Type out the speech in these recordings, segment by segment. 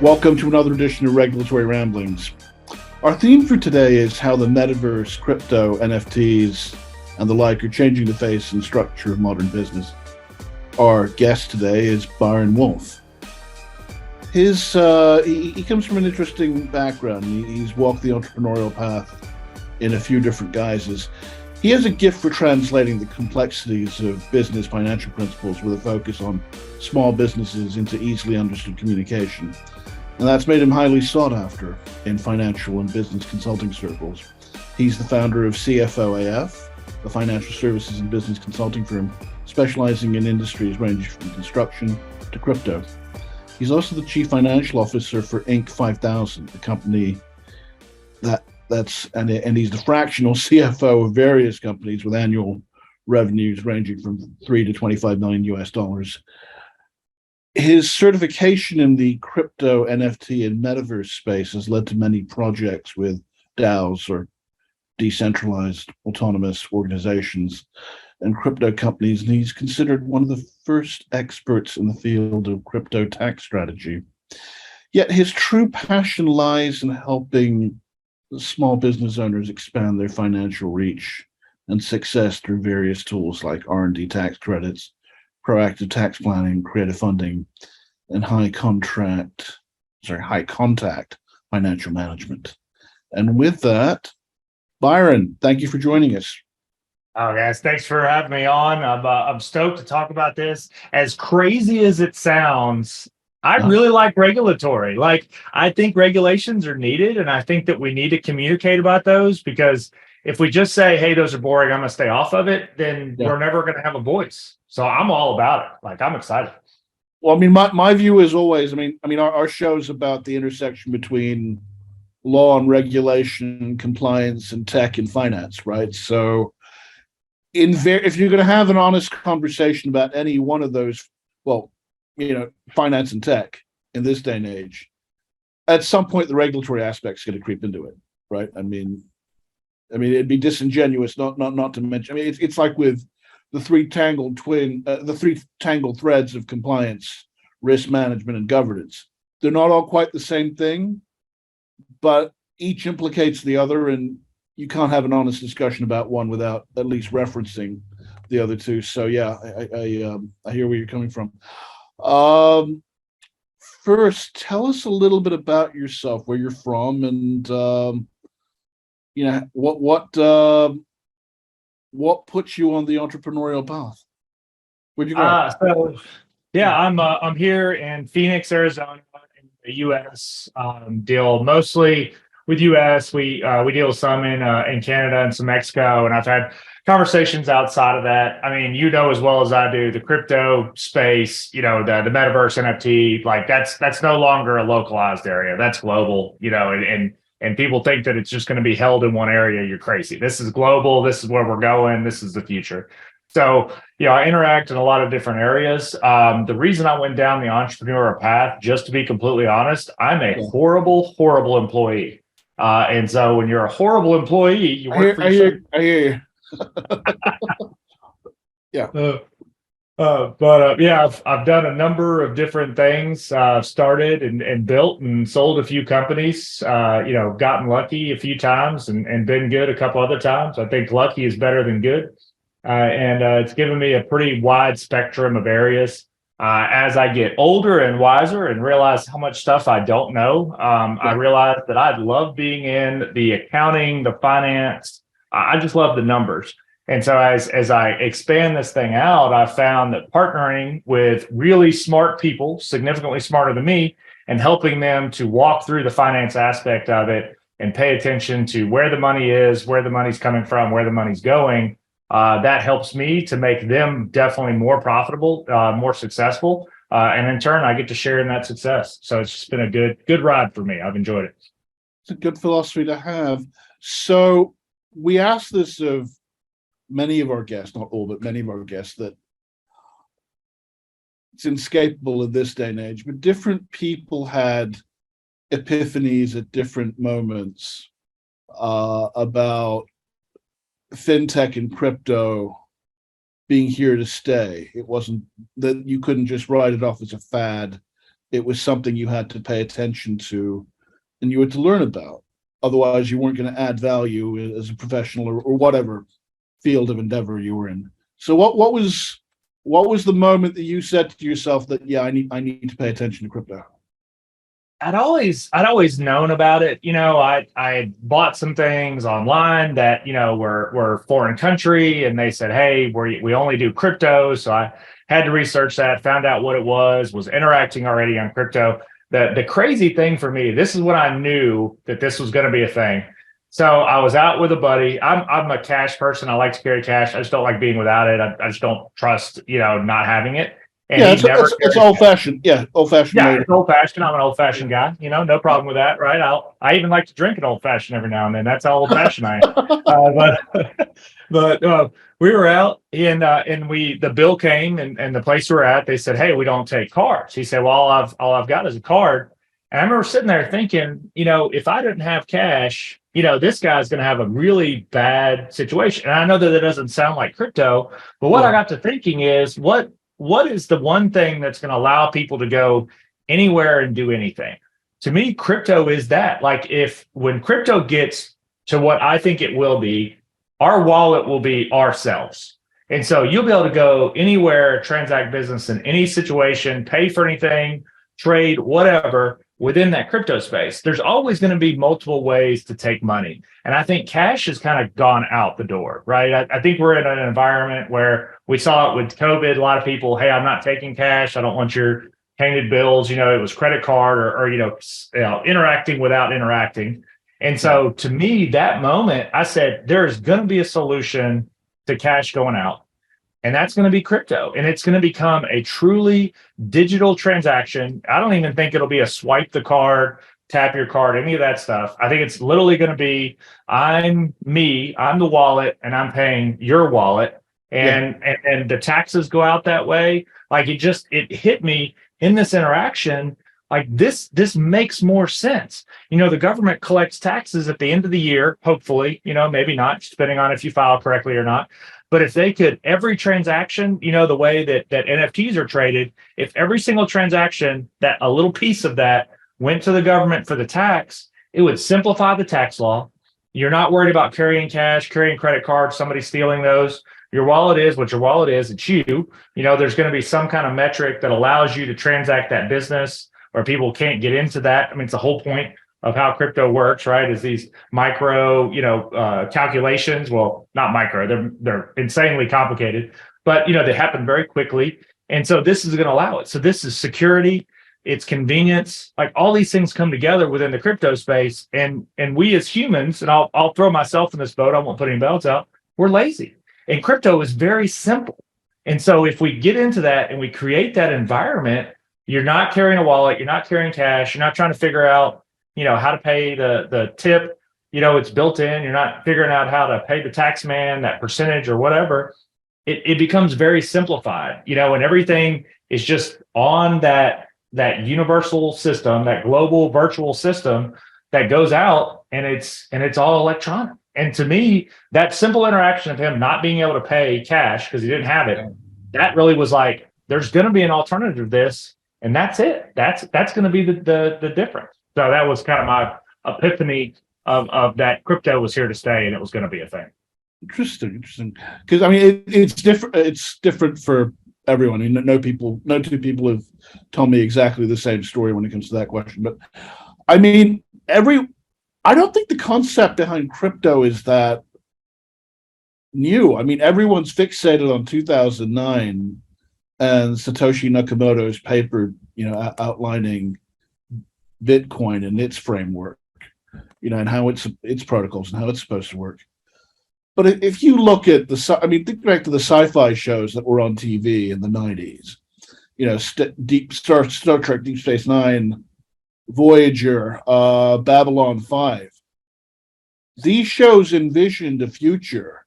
Welcome to another edition of Regulatory Ramblings. Our theme for today is how the metaverse, crypto, NFTs, and the like are changing the face and structure of modern business. Our guest today is Byron Wolfe. He comes from an interesting background. He's walked the entrepreneurial path in a few different guises. He has a gift for translating the complexities of business financial principles with a focus on small businesses into easily understood communication. And that's made him highly sought after in financial and business consulting circles. He's the founder of CFOAF, a financial services and business consulting firm specializing in industries ranging from construction to crypto. He's also the chief financial officer for Inc. 5000, the company and he's the fractional CFO of various companies with annual revenues ranging from 3 to 25 million US dollars. His certification in the crypto, NFT, and Metaverse space has led to many projects with DAOs, or Decentralized Autonomous Organizations, and crypto companies, and he's considered one of the first experts in the field of crypto tax strategy. Yet his true passion lies in helping small business owners expand their financial reach and success through various tools like R&D tax credits, proactive tax planning, creative funding, and high contact financial management. And with that, Byron, thank you for joining us. Oh, guys, thanks for having me on. I'm stoked to talk about this. As crazy as it sounds, I really like regulatory. I think regulations are needed, and I think that we need to communicate about those, because if we just say, hey, those are boring, I'm going to stay off of it, then we're never going to have a voice. So I'm all about it. I'm excited. Well, I mean, my view is always, our show is about the intersection between law and regulation, compliance, and tech and finance, right? So if you're going to have an honest conversation about any one of those, finance and tech in this day and age, at some point the regulatory aspect's going to creep into it, right? I mean, it'd be disingenuous not to mention. It's like with the three tangled threads of compliance, risk management, and governance. They're not all quite the same thing, but each implicates the other, and you can't have an honest discussion about one without at least referencing the other two. So yeah, I hear where you're coming from. First, tell us a little bit about yourself, where you're from, and what puts you on the entrepreneurial path? Where'd you go? I'm here in Phoenix, Arizona, in the U.S. Deal mostly with U.S. We deal some in Canada and some Mexico, and I've had conversations outside of that. I mean, as well as I do, the crypto space, the metaverse, NFT, that's no longer a localized area. That's global, and people think that it's just going to be held in one area. You're crazy. This is global. This is where we're going. This is the future. So, I interact in a lot of different areas. The reason I went down the entrepreneurial path, just to be completely honest, I'm a horrible, horrible employee. And so when you're a horrible employee, you work for yourself. I hear you. I've done a number of different things. I've started and built and sold a few companies, gotten lucky a few times and been good a couple other times. I think lucky is better than good. And it's given me a pretty wide spectrum of areas. As I get older and wiser and realize how much stuff I don't know, I realize that I love being in the accounting, the finance. I just love the numbers. And so as I expand this thing out, I found that partnering with really smart people, significantly smarter than me, and helping them to walk through the finance aspect of it and pay attention to where the money is, where the money's coming from, where the money's going, that helps me to make them definitely more profitable, more successful. And in turn, I get to share in that success. So it's just been a good ride for me. I've enjoyed it. It's a good philosophy to have. So we asked this of many of our guests, not all, but many of our guests, that it's inescapable in this day and age, but different people had epiphanies at different moments about fintech and crypto being here to stay. It wasn't that you couldn't just write it off as a fad it was something you had to pay attention to and you had to learn about. Otherwise, you weren't going to add value as a professional or whatever field of endeavor you were in. So what was the moment that you said to yourself that, yeah, I need to pay attention to crypto? I'd always known about it. I bought some things online that, were foreign country, and they said, hey, we only do crypto. So I had to research that, found out what it was interacting already on crypto. The crazy thing for me, this is when I knew that this was going to be a thing. So I was out with a buddy. I'm a cash person. I like to carry cash. I just don't like being without it. I just don't trust, not having it. And yeah, it's old fashioned. Yeah, old fashioned. Yeah, it's old fashioned. I'm an old fashioned guy. No problem with that, right? I even like to drink an old fashioned every now and then. That's how old fashioned I am. But we were out and the bill came and the place we were at, they said, hey, we don't take cards. He said, well, all I've got is a card. And I remember sitting there thinking, if I didn't have cash, this guy's going to have a really bad situation. And I know that doesn't sound like crypto, but what I got to thinking is what is the one thing that's going to allow people to go anywhere and do anything? To me, crypto is that. Like when crypto gets to what I think it will be, our wallet will be ourselves. And so you'll be able to go anywhere, transact business in any situation, pay for anything, trade, whatever, within that crypto space. There's always going to be multiple ways to take money. And I think cash has kind of gone out the door, right? I think we're in an environment where we saw it with COVID. A lot of people, hey, I'm not taking cash. I don't want your painted bills. It was credit card or interacting without interacting. And so to me, that moment, I said, there's going to be a solution to cash going out. And that's going to be crypto. And it's going to become a truly digital transaction. I don't even think it'll be a swipe the card, tap your card, any of that stuff. I think it's literally going to be, I'm the wallet, and I'm paying your wallet. And the taxes go out that way. Like it hit me in this interaction. Like this makes more sense. The government collects taxes at the end of the year, hopefully, maybe not, depending on if you file correctly or not. But if they could, every transaction, the way that NFTs are traded, if every single transaction, that a little piece of that went to the government for the tax, it would simplify the tax law. You're not worried about carrying cash, carrying credit cards, somebody stealing those. Your wallet is what your wallet is. It's you. There's going to be some kind of metric that allows you to transact that business, or people can't get into that. I mean, it's the whole point of how crypto works, right? Is these micro, calculations. Well, not micro, they're insanely complicated, but they happen very quickly. And so this is going to allow it. So this is security, it's convenience, like all these things come together within the crypto space. And we as humans, and I'll throw myself in this boat, I won't put any belts out, we're lazy. And crypto is very simple. And so if we get into that and we create that environment, you're not carrying a wallet, you're not carrying cash, you're not trying to figure out how to pay the tip, it's built in. You're not figuring out how to pay the tax man that percentage or whatever. It becomes very simplified, and everything is just on that universal system, that global virtual system that goes out, and it's all electronic. And to me, that simple interaction of him not being able to pay cash because he didn't have it, that really was like, there's going to be an alternative to this, and that's it. That's going to be the difference. So that was kind of my epiphany of that crypto was here to stay and it was going to be a thing. Interesting. Because I mean, it's different. It's different for everyone. I mean, no two people have told me exactly the same story when it comes to that question. But I mean, I don't think the concept behind crypto is that new. I mean, everyone's fixated on 2009 and Satoshi Nakamoto's paper, outlining Bitcoin and its framework, and how its protocols and how it's supposed to work. But if you look at think back to the sci-fi shows that were on TV in the 90s, Star Trek, Deep Space Nine, Voyager, Babylon 5. These shows envisioned a future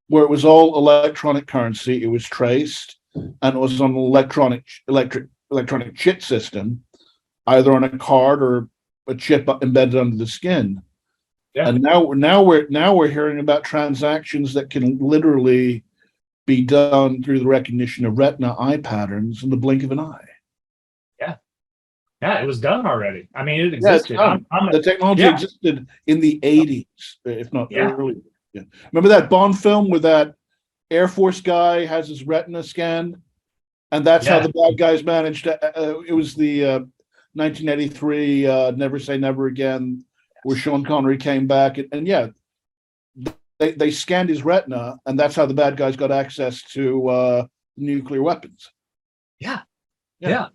where it was all electronic currency, it was traced, and it was on an electronic chip system, either on a card or a chip embedded under the skin. Yeah. And now we're hearing about transactions that can literally be done through the recognition of retina eye patterns in the blink of an eye. Yeah. Yeah, it was done already. I mean, it Yeah, it's existed. done. The technology Yeah. existed in the 80s, if not Yeah. earlier. Yeah. Remember that Bond film where that Air Force guy has his retina scanned? And that's how Yeah. the bad guys managed to, it was the 1983 Never Say Never Again, where Sean Connery came back. And yeah, they scanned his retina, and that's how the bad guys got access to nuclear weapons. Yeah. Yeah.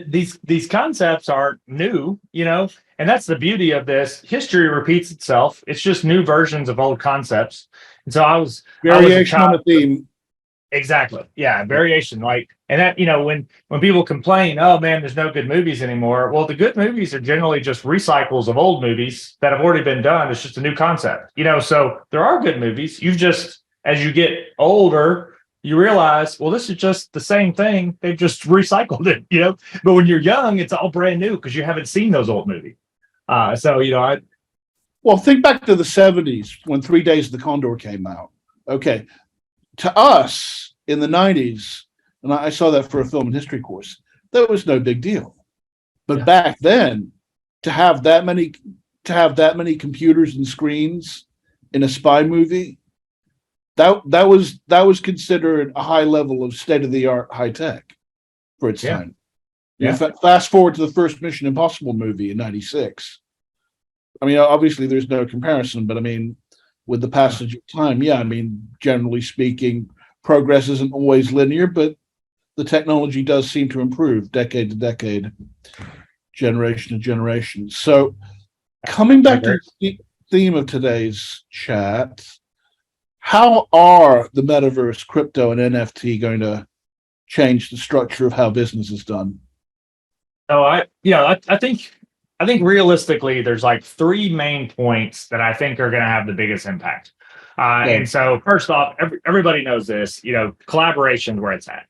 These concepts aren't new, and that's the beauty of this. History repeats itself. It's just new versions of old concepts. And so I was a Variation on child. a theme. Exactly. Yeah, variation. And that, when people complain, oh man, there's no good movies anymore. Well, the good movies are generally just recycles of old movies that have already been done. It's just a new concept, so there are good movies. You've just, as you get older, you realize, well, this is just the same thing. They've just recycled it, but when you're young, it's all brand new because you haven't seen those old movies. Well, think back to the 70s when 3 Days of the Condor came out. Okay. To us in the 90s, and I saw that for a film and history course, that was no big deal. But back then, to have that many computers and screens in a spy movie, that was considered a high level of state-of-the-art high tech for its time. Yeah. Fast forward to the first Mission Impossible movie in '96. I mean, obviously there's no comparison, but I mean, with the passage of time, generally speaking, progress isn't always linear, but the technology does seem to improve decade to decade, generation to generation. So coming back to the theme of today's chat, how are the metaverse, crypto, and NFT going to change the structure of how business is done? So I think realistically, there's like three main points that I think are going to have the biggest impact. And so first off, everybody knows this, collaboration where it's at.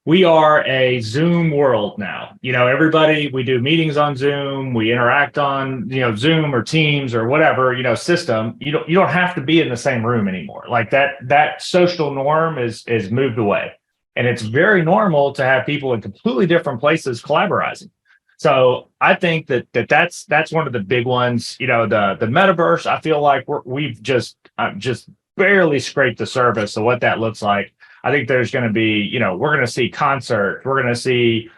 We are a Zoom world now. Everybody, we do meetings on Zoom, we interact on, Zoom or Teams or whatever, system. You don't have to be in the same room anymore. Like that social norm is moved away. And it's very normal to have people in completely different places collaborating. So I think that's one of the big ones. The metaverse, I feel like we've just barely scraped the surface of what that looks like. I think there's going to be, we're going to see concerts, we're going to see,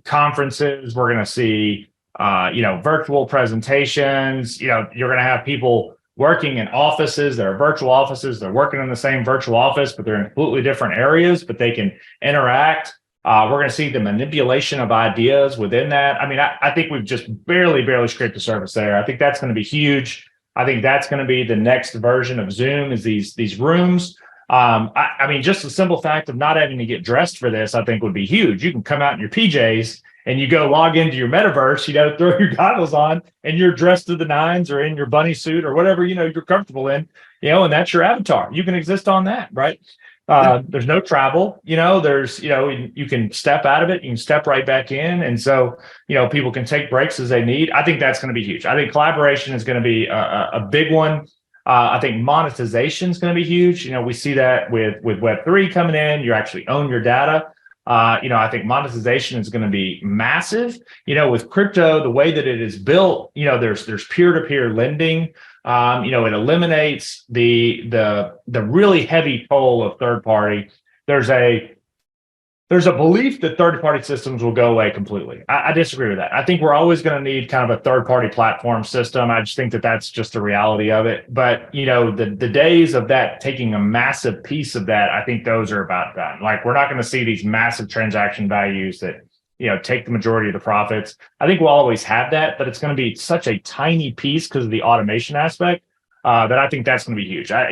conferences, we're going to see, virtual presentations. You're going to have people working in offices that are virtual offices. They're working in the same virtual office, but they're in completely different areas, but they can interact. We're going to see the manipulation of ideas within that. I mean, I think we've just barely scraped the surface there. I think that's going to be huge. I think that's going to be the next version of Zoom, is these rooms. I mean, just the simple fact of not having to get dressed for this, I think would be huge. You can come out in your PJs and you go log into your metaverse, throw your goggles on and you're dressed to the nines or in your bunny suit or whatever, you're comfortable in, and that's your avatar. You can exist on that, right? There's no travel, there's, you can step out of it, you can step right back in. And so, people can take breaks as they need. I think that's going to be huge. I think collaboration is going to be a big one. I think monetization is going to be huge. We see that with Web3 coming in, you actually own your data. I think monetization is going to be massive. With crypto, the way that it is built, there's peer-to-peer lending. It eliminates the really heavy toll of third party. There's a belief that third-party systems will go away completely. I disagree with that. I think we're always going to need kind of a third-party platform system. I just think that that's just the reality of it. But, the days of that taking a massive piece of that, I think those are about done. Like, we're not going to see these massive transaction values that, take the majority of the profits. I think we'll always have that, but it's going to be such a tiny piece because of the automation aspect that I think that's going to be huge. I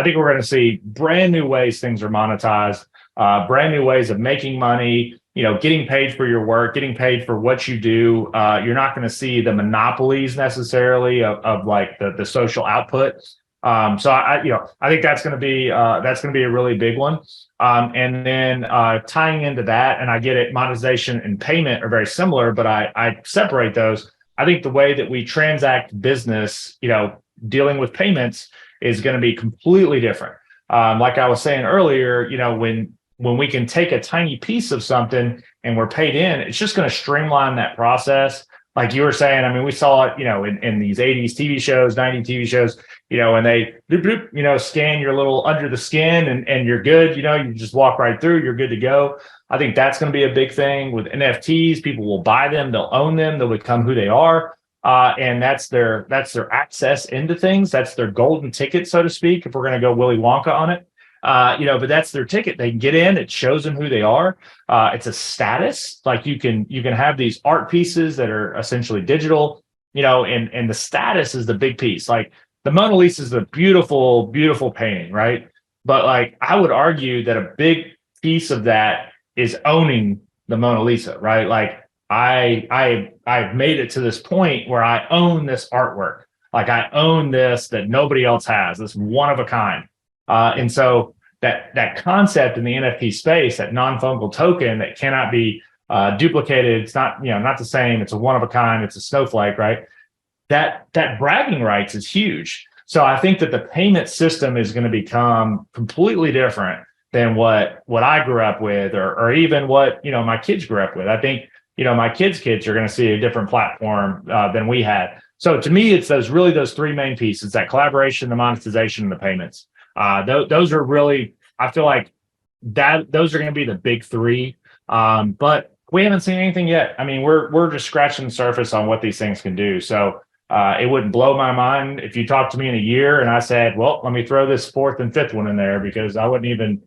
think we're going to see brand new ways things are monetized. Brand new ways of making money, getting paid for your work, getting paid for what you do. You're not going to see the monopolies necessarily of like the social output. So I think that's going to be a really big one. And then tying into that, and I get it, monetization and payment are very similar, but I separate those. I think the way that we transact business, dealing with payments is going to be completely different. Like I was saying earlier, when when we can take a tiny piece of something and we're paid in, it's just going to streamline that process. Like you were saying, I mean, we saw it, in these 80s TV shows, 90s TV shows, and they bloop, bloop, scan your little under the skin and you're good. You just walk right through, you're good to go. I think that's going to be a big thing with NFTs. People will buy them, they'll own them, they'll become who they are. And that's their access into things. That's their golden ticket, so to speak, if we're going to go Willy Wonka on it. But that's their ticket. They can get in, it shows them who they are. It's a status. Like you can have these art pieces that are essentially digital, and the status is the big piece. Like the Mona Lisa is a beautiful, beautiful painting, right? But like I would argue that a big piece of that is owning the Mona Lisa, right? Like I've made it to this point where I own this artwork. Like I own this that nobody else has, this one of a kind. And so that concept in the NFT space, that non-fungible token that cannot be duplicated, it's not, not the same, it's a one of a kind, it's a snowflake, right? That bragging rights is huge. So I think that the payment system is going to become completely different than what I grew up with, or even what, my kids grew up with. I think, my kids' are going to see a different platform than we had. So to me, it's those three main pieces: that collaboration, the monetization, and the payments. Those are really, I feel like that those are going to be the big three. But we haven't seen anything yet. I mean, we're just scratching the surface on what these things can do. So it wouldn't blow my mind if you talked to me in a year and I said, well, let me throw this fourth and fifth one in there, because I wasn't even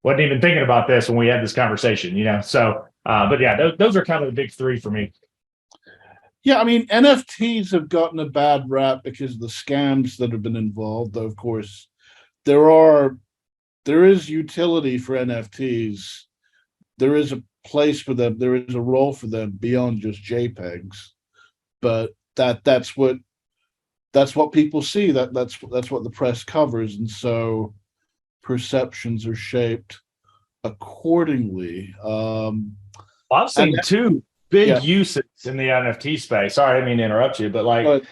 thinking about this when we had this conversation, So, but yeah, those are kind of the big three for me. Yeah, I mean, NFTs have gotten a bad rap because of the scams that have been involved. Though, of course, there is utility for NFTs. There is a place for them. There is a role for them beyond just JPEGs. But that's what people see. That's what the press covers, and so perceptions are shaped accordingly. I've seen two big uses in the NFT space. Sorry, I didn't mean to interrupt you, but like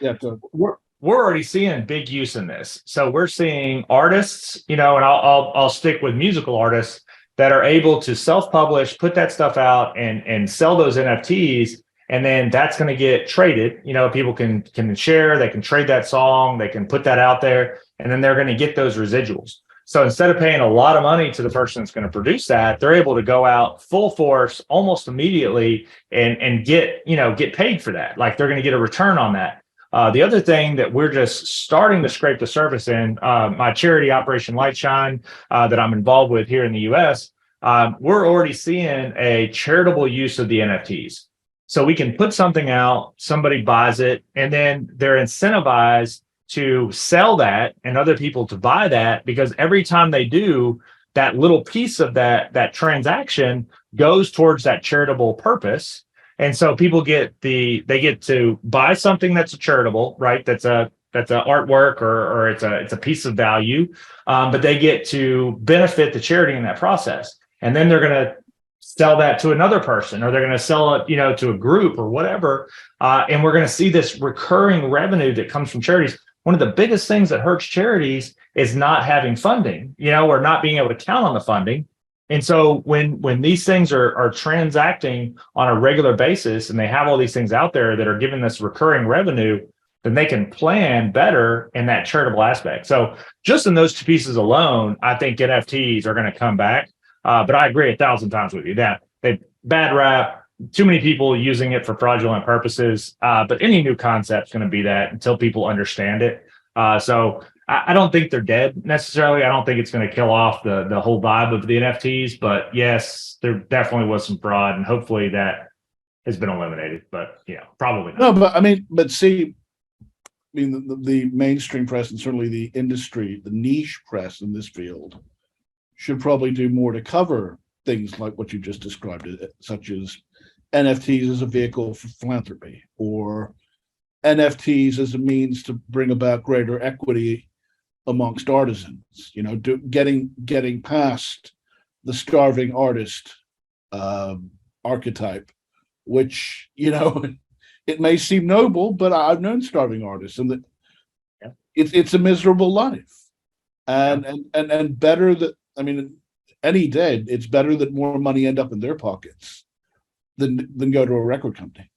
we're already seeing big use in this. So we're seeing artists, and I'll stick with musical artists that are able to self-publish, put that stuff out, and sell those NFTs, and then that's going to get traded. People can share, they can trade that song, they can put that out there, and then they're going to get those residuals. So instead of paying a lot of money to the person that's going to produce that, they're able to go out full force almost immediately and get paid for that. Like they're going to get a return on that. The other thing that we're just starting to scrape the surface in, my charity Operation Lightshine that I'm involved with here in the US, we're already seeing a charitable use of the NFTs. So we can put something out, somebody buys it, and then they're incentivized to sell that and other people to buy that, because every time they do, that little piece of that transaction goes towards that charitable purpose. And so people get to buy something that's a charitable, right? That's an artwork or it's a piece of value, but they get to benefit the charity in that process. And then they're going to sell that to another person, or they're going to sell it, to a group or whatever. And we're going to see this recurring revenue that comes from charities. One of the biggest things that hurts charities is not having funding, or not being able to count on the funding. And so when these things are transacting on a regular basis and they have all these things out there that are giving this recurring revenue, then they can plan better in that charitable aspect. So just in those two pieces alone, I think NFTs are going to come back. But I agree 1,000 times with you that they bad rap, too many people using it for fraudulent purposes. But any new concept is going to be that until people understand it. So I don't think they're dead necessarily. I don't think it's going to kill off the whole vibe of the NFTs. But yes, there definitely was some fraud, and hopefully that has been eliminated. But probably not. No, but see, the mainstream press and certainly the industry, the niche press in this field, should probably do more to cover things like what you just described, such as NFTs as a vehicle for philanthropy, or NFTs as a means to bring about greater equity amongst artisans. Getting past the starving artist archetype, which it may seem noble, but I've known starving artists, and that it's a miserable life, and better that. any day, it's better that more money end up in their pockets than go to a record company.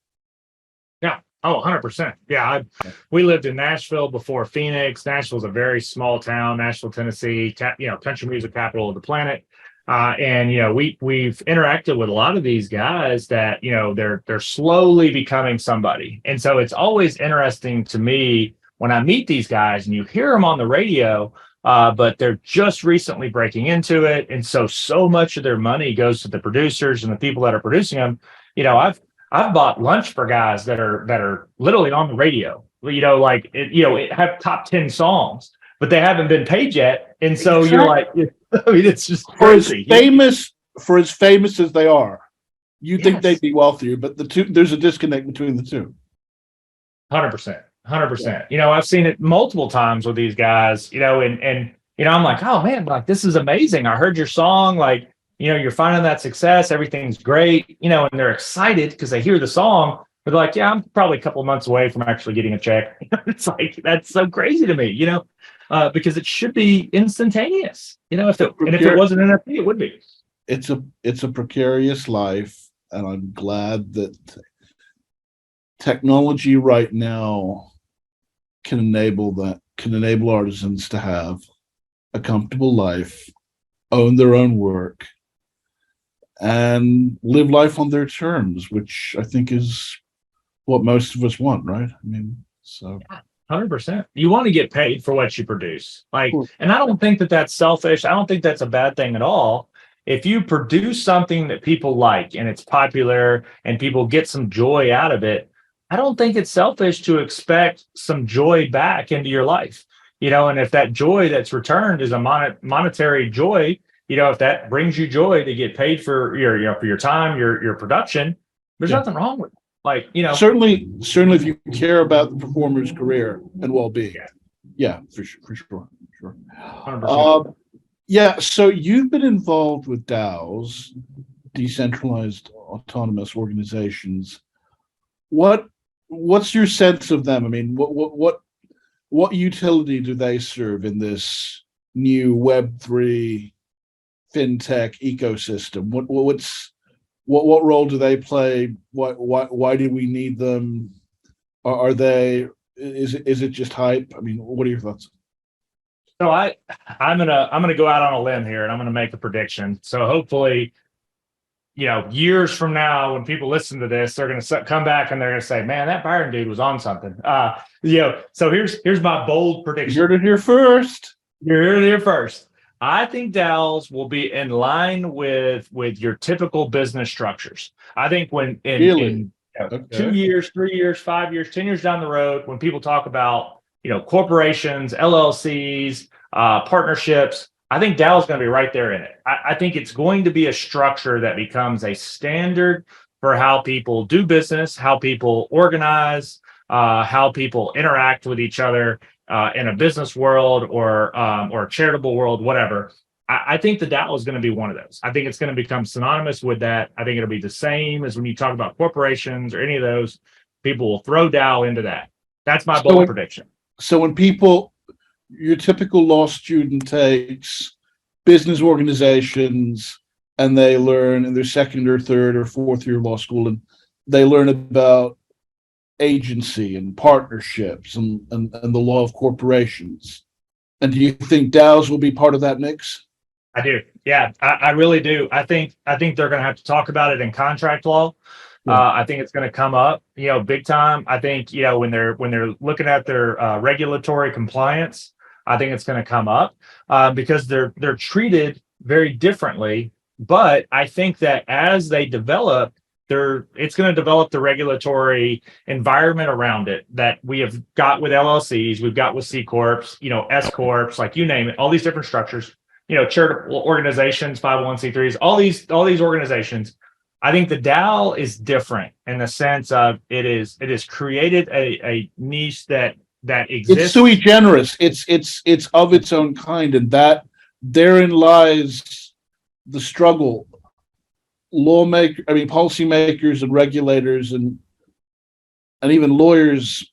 Yeah. Oh, 100%. Yeah. We lived in Nashville before Phoenix. Nashville's a very small town, Nashville, Tennessee, country music capital of the planet. And we've interacted with a lot of these guys that they're slowly becoming somebody, and so it's always interesting to me when I meet these guys and you hear them on the radio, but they're just recently breaking into it, and so much of their money goes to the producers and the people that are producing them. I've bought lunch for guys that are literally on the radio. It have top 10 songs, but they haven't been paid yet, and so you're like. I mean, it's just crazy. For as famous as they are, you think Yes. they'd be wealthier, but there's a disconnect between the two. 100%. 100%. I've seen it multiple times with these guys, and I'm like, oh man, like this is amazing. I heard your song, like, you're finding that success, everything's great, and they're excited because they hear the song, but they're like, yeah, I'm probably a couple of months away from actually getting a check. It's like, that's so crazy to me, because it should be instantaneous, if it wasn't NFT, it would be. It's a precarious life, and I'm glad that technology right now can enable artisans to have a comfortable life, own their own work, and live life on their terms, which I think is what most of us want, right? I mean, so. 100%. You want to get paid for what you produce. And I don't think that that's selfish. I don't think that's a bad thing at all. If you produce something that people like and it's popular and people get some joy out of it, I don't think it's selfish to expect some joy back into your life. And if that joy that's returned is a monetary joy, if that brings you joy to get paid for your time, your production, there's nothing wrong with it. Certainly if you care about the performer's career and well-being. Yeah, for sure. 100%. So you've been involved with DAOs, Decentralized Autonomous Organizations. What's your sense of them? I mean, what utility do they serve in this new Web3 fintech ecosystem? What role do they play? Why do we need them? Is it just hype? I mean, what are your thoughts? So I'm gonna go out on a limb here and I'm gonna make a prediction. So hopefully, years from now, when people listen to this, they're gonna come back and they're gonna say, "Man, that Byron dude was on something." So here's my bold prediction. You heard it here first. You're here to hear first. I think DAOs will be in line with your typical business structures. I think when in 2 years, 3 years, 5 years, 10 years down the road, when people talk about corporations, LLCs, partnerships, I think DAO is going to be right there in it. I think it's going to be a structure that becomes a standard for how people do business, how people organize, how people interact with each other. In a business world or a charitable world, whatever. I think the DAO is going to be one of those. I think it's going to become synonymous with that. I think it'll be the same as when you talk about corporations or any of those. People will throw DAO into that. That's my bold prediction. So when your typical law student takes business organizations and they learn in their second or third or fourth year of law school, and they learn about agency and partnerships and the law of corporations. And do you think DAOs will be part of that mix? I do. Yeah, I really do. I think they're going to have to talk about it in contract law. I think it's going to come up, big time. I think, when they're looking at their regulatory compliance, I think it's going to come up because they're treated very differently. But I think that as they develop, it's going to develop the regulatory environment around it that we have got with LLCs, we've got with C corps, S corps, like you name it, all these different structures, charitable organizations, 501c3s, all these organizations. I think the DAO is different in the sense of it is created a niche that exists. It's sui generis. It's of its own kind, and that therein lies the struggle. Policymakers and regulators and even lawyers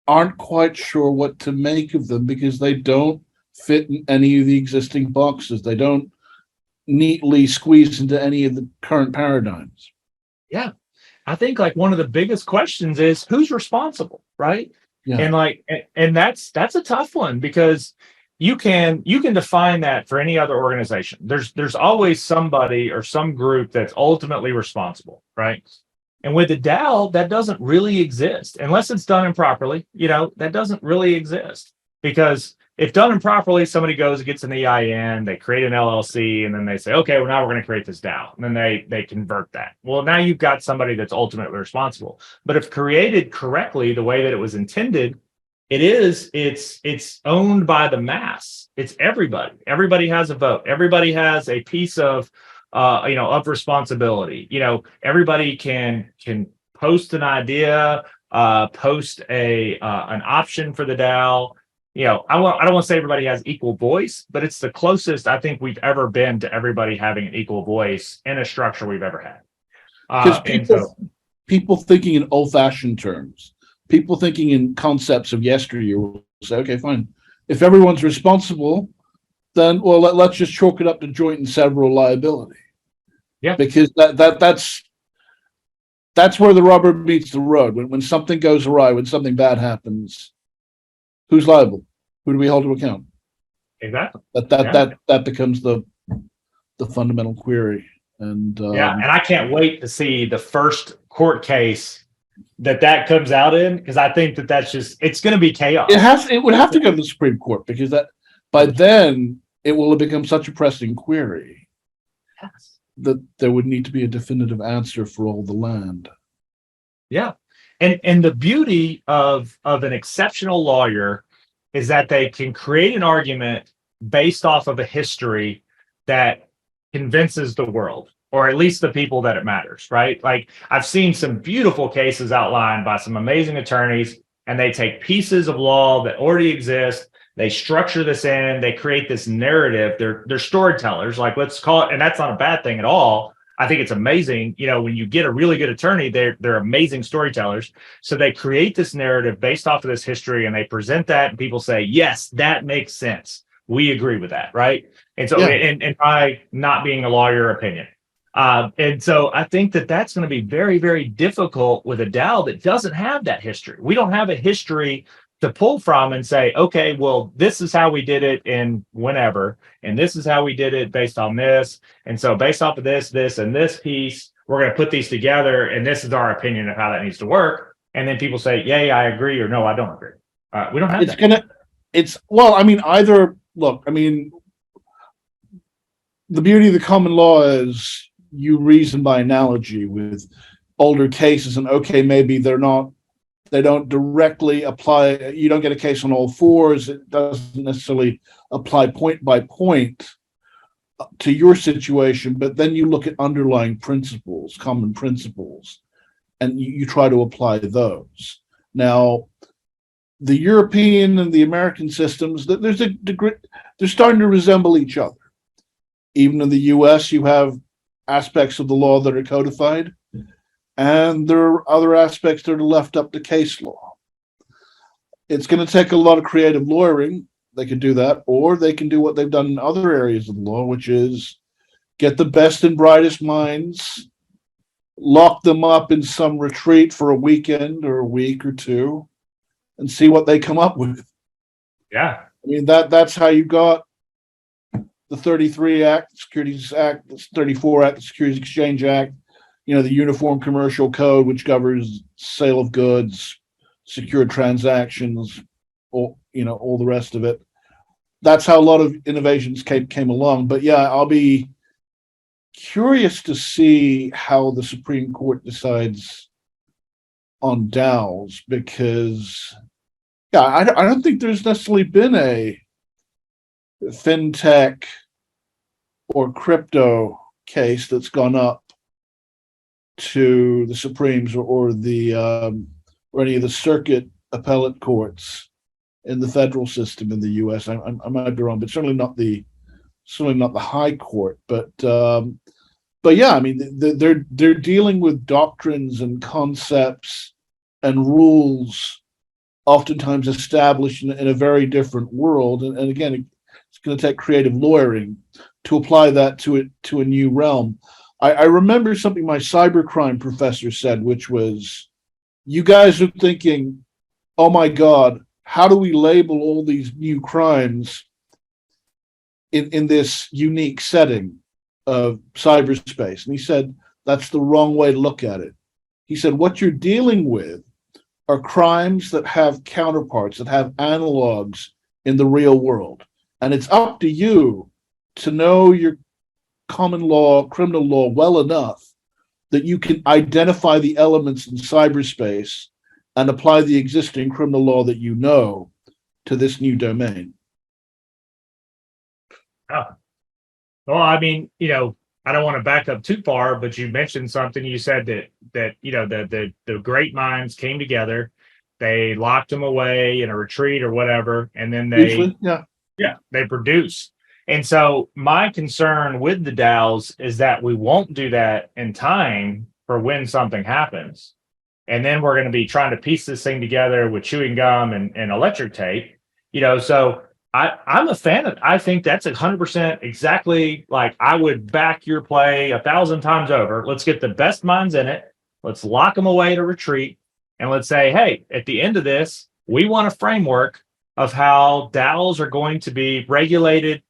aren't quite sure what to make of them because they don't fit in any of the existing boxes. They don't neatly squeezed into any of the current paradigms. Yeah. I think like one of the biggest questions is who's responsible, right? Yeah. And like, and that's a tough one, because you can define that for any other organization. There's always somebody or some group that's ultimately responsible, right? And with the DAO, that doesn't really exist unless it's done improperly. That doesn't really exist, because if done improperly, somebody goes and gets an EIN, they create an LLC, and then they say, okay, well, now we're going to create this DAO. And then they convert that. Well, now you've got somebody that's ultimately responsible. But if created correctly, the way that it was intended, it's owned by the mass. It's everybody. Everybody has a vote. Everybody has a piece of of responsibility. Everybody can post an idea, post an option for the DAO. I don't want to say everybody has equal voice, but it's the closest I think we've ever been to everybody having an equal voice in a structure we've ever had. Because people thinking in old-fashioned terms, people thinking in concepts of yesteryear will say, okay, fine. If everyone's responsible, then let's just chalk it up to joint and several liability. Yeah, because that's where the rubber meets the road. When something goes awry, when something bad happens, who's liable? Who do we hold to account? Exactly. That becomes the fundamental query. And and I can't wait to see the first court case that comes out in, because I think that's just, it's going to be chaos. It would have to go to the Supreme Court, because that by then it will have become such a pressing query. Yes. That there would need to be a definitive answer for all the land. Yeah. And the beauty of an exceptional lawyer is that they can create an argument based off of a history that convinces the world, or at least the people that it matters, right? Like, I've seen some beautiful cases outlined by some amazing attorneys, and they take pieces of law that already exist, they structure this in, they create this narrative. They're storytellers, like, let's call it, and that's not a bad thing at all. I think it's amazing. When you get a really good attorney, they're amazing storytellers. So they create this narrative based off of this history, and they present that, and people say, yes, that makes sense. We agree with that, right? And so, and my not being a lawyer opinion. And so I think that's going to be very, very difficult with a DAO that doesn't have that history. We don't have a history to pull from and say, okay, well, this is how we did it in whenever, and this is how we did it based on this. And so based off of this, and this piece, we're going to put these together, and this is our opinion of how that needs to work. And then people say, yay, I agree, or no, I don't agree. We don't have the beauty of the common law is you reason by analogy with older cases, and okay, maybe they don't directly apply. You don't get a case on all fours. It doesn't necessarily apply point by point to your situation, but then you look at underlying principles, common principles, and you try to apply those. Now, the European and the American systems, there's a degree, they're starting to resemble each other. Even in the US, you have aspects of the law that are codified, and there are other aspects that are left up to case law. It's going to take a lot of creative lawyering. They can do that, or they can do what they've done in other areas of the law, which is get the best and brightest minds, lock them up in some retreat for a weekend or a week or two, and see what they come up with. Yeah. I mean, that's how you got the 33 Act, the Securities Act, the 34 Act, the Securities Exchange Act, the Uniform Commercial Code, which governs sale of goods, secured transactions, all the rest of it. That's how a lot of innovations came along. But yeah, I'll be curious to see how the Supreme Court decides on DAOs, because I don't think there's necessarily been a fintech or crypto case that's gone up to the Supremes or any of the circuit appellate courts in the federal system in the U.S. I might be wrong, but certainly not the high court. But yeah, I mean, they're dealing with doctrines and concepts and rules, oftentimes established in a very different world. And again, it's going to take creative lawyering to apply that to a new realm. I remember something my cybercrime professor said, which was, you guys are thinking, oh my God, how do we label all these new crimes in this unique setting of cyberspace? And he said, that's the wrong way to look at it. He said, what you're dealing with are crimes that have counterparts, that have analogs in the real world. And it's up to you to know your common law, criminal law well enough that you can identify the elements in cyberspace and apply the existing criminal law that you know to this new domain. Oh. Well, I mean, I don't want to back up too far, but you mentioned something. You said that the great minds came together, they locked them away in a retreat or whatever, and then they produce. And so my concern with the DAOs is that we won't do that in time for when something happens. And then we're going to be trying to piece this thing together with chewing gum and electric tape, so I'm a fan of it. I think that's 100% exactly like I would back your play 1,000 times over. Let's get the best minds in it. Let's lock them away at a retreat. And let's say, hey, at the end of this, we want a framework of how DAOs are going to be regulated,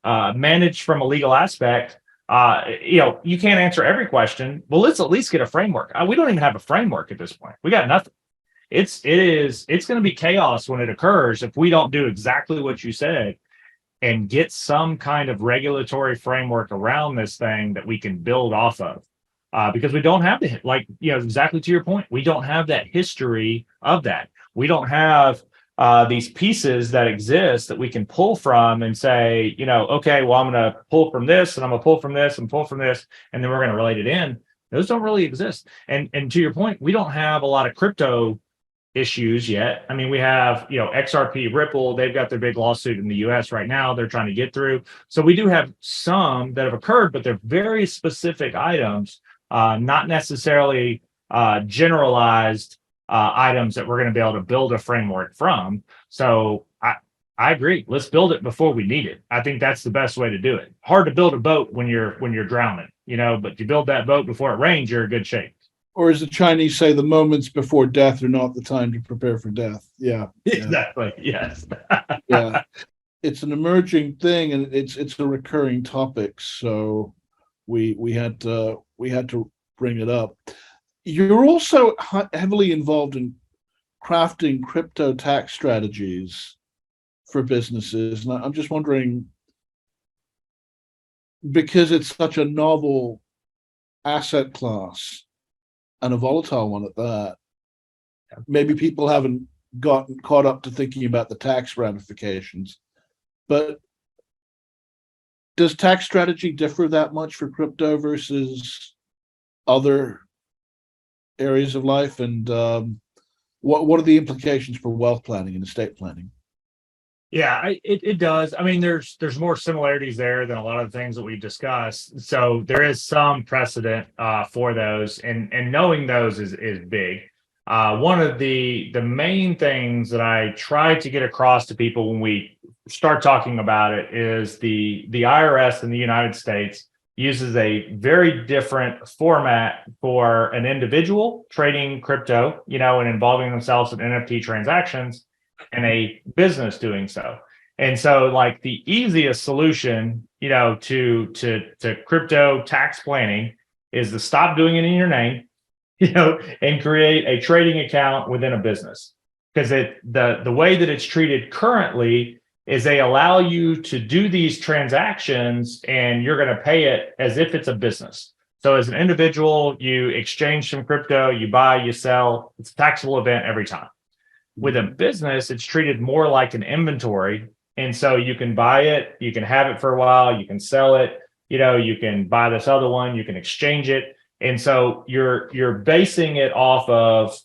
managed from a legal aspect. You can't answer every question. Well, let's at least get a framework. We don't even have a framework at this point. We got nothing. It's going to be chaos when it occurs if we don't do exactly what you said and get some kind of regulatory framework around this thing that we can build off of. Because we don't have exactly to your point, we don't have that history of that. We don't have these pieces that exist that we can pull from and say, okay, well, I'm going to pull from this and I'm going to pull from this and pull from this, and then we're going to relate it in. Those don't really exist. And to your point, we don't have a lot of crypto issues yet. I mean, we have, XRP, Ripple, they've got their big lawsuit in the US right now they're trying to get through. So we do have some that have occurred, but they're very specific items, not necessarily generalized items that we're going to be able to build a framework from. So I agree. Let's build it before we need it. I think that's the best way to do it. Hard to build a boat when you're drowning, but you build that boat before it rains, you're in good shape. Or as the Chinese say, the moments before death are not the time to prepare for death. Yeah. Exactly. Yes. Yeah. It's an emerging thing, and it's a recurring topic. So we had to bring it up. You're also heavily involved in crafting crypto tax strategies for businesses. And I'm just wondering, because it's such a novel asset class, and a volatile one at that, maybe people haven't gotten caught up to thinking about the tax ramifications. But does tax strategy differ that much for crypto versus other areas of life? And what are the implications for wealth planning and estate planning? Yeah, it does. I mean, there's more similarities there than a lot of the things that we've discussed. So there is some precedent for those, and knowing those is big. One of the main things that I try to get across to people when we start talking about it is the IRS in the United States uses a very different format for an individual trading crypto, and involving themselves in NFT transactions, and a business doing so. And so, like, the easiest solution, to crypto tax planning is to stop doing it in your name, and create a trading account within a business. Because the way that it's treated currently is they allow you to do these transactions and you're going to pay it as if it's a business. So as an individual, you exchange some crypto, you buy, you sell. It's a taxable event every time. With a business, it's treated more like an inventory. And so you can buy it, you can have it for a while, you can sell it, you can buy this other one, you can exchange it. And so you're basing it off of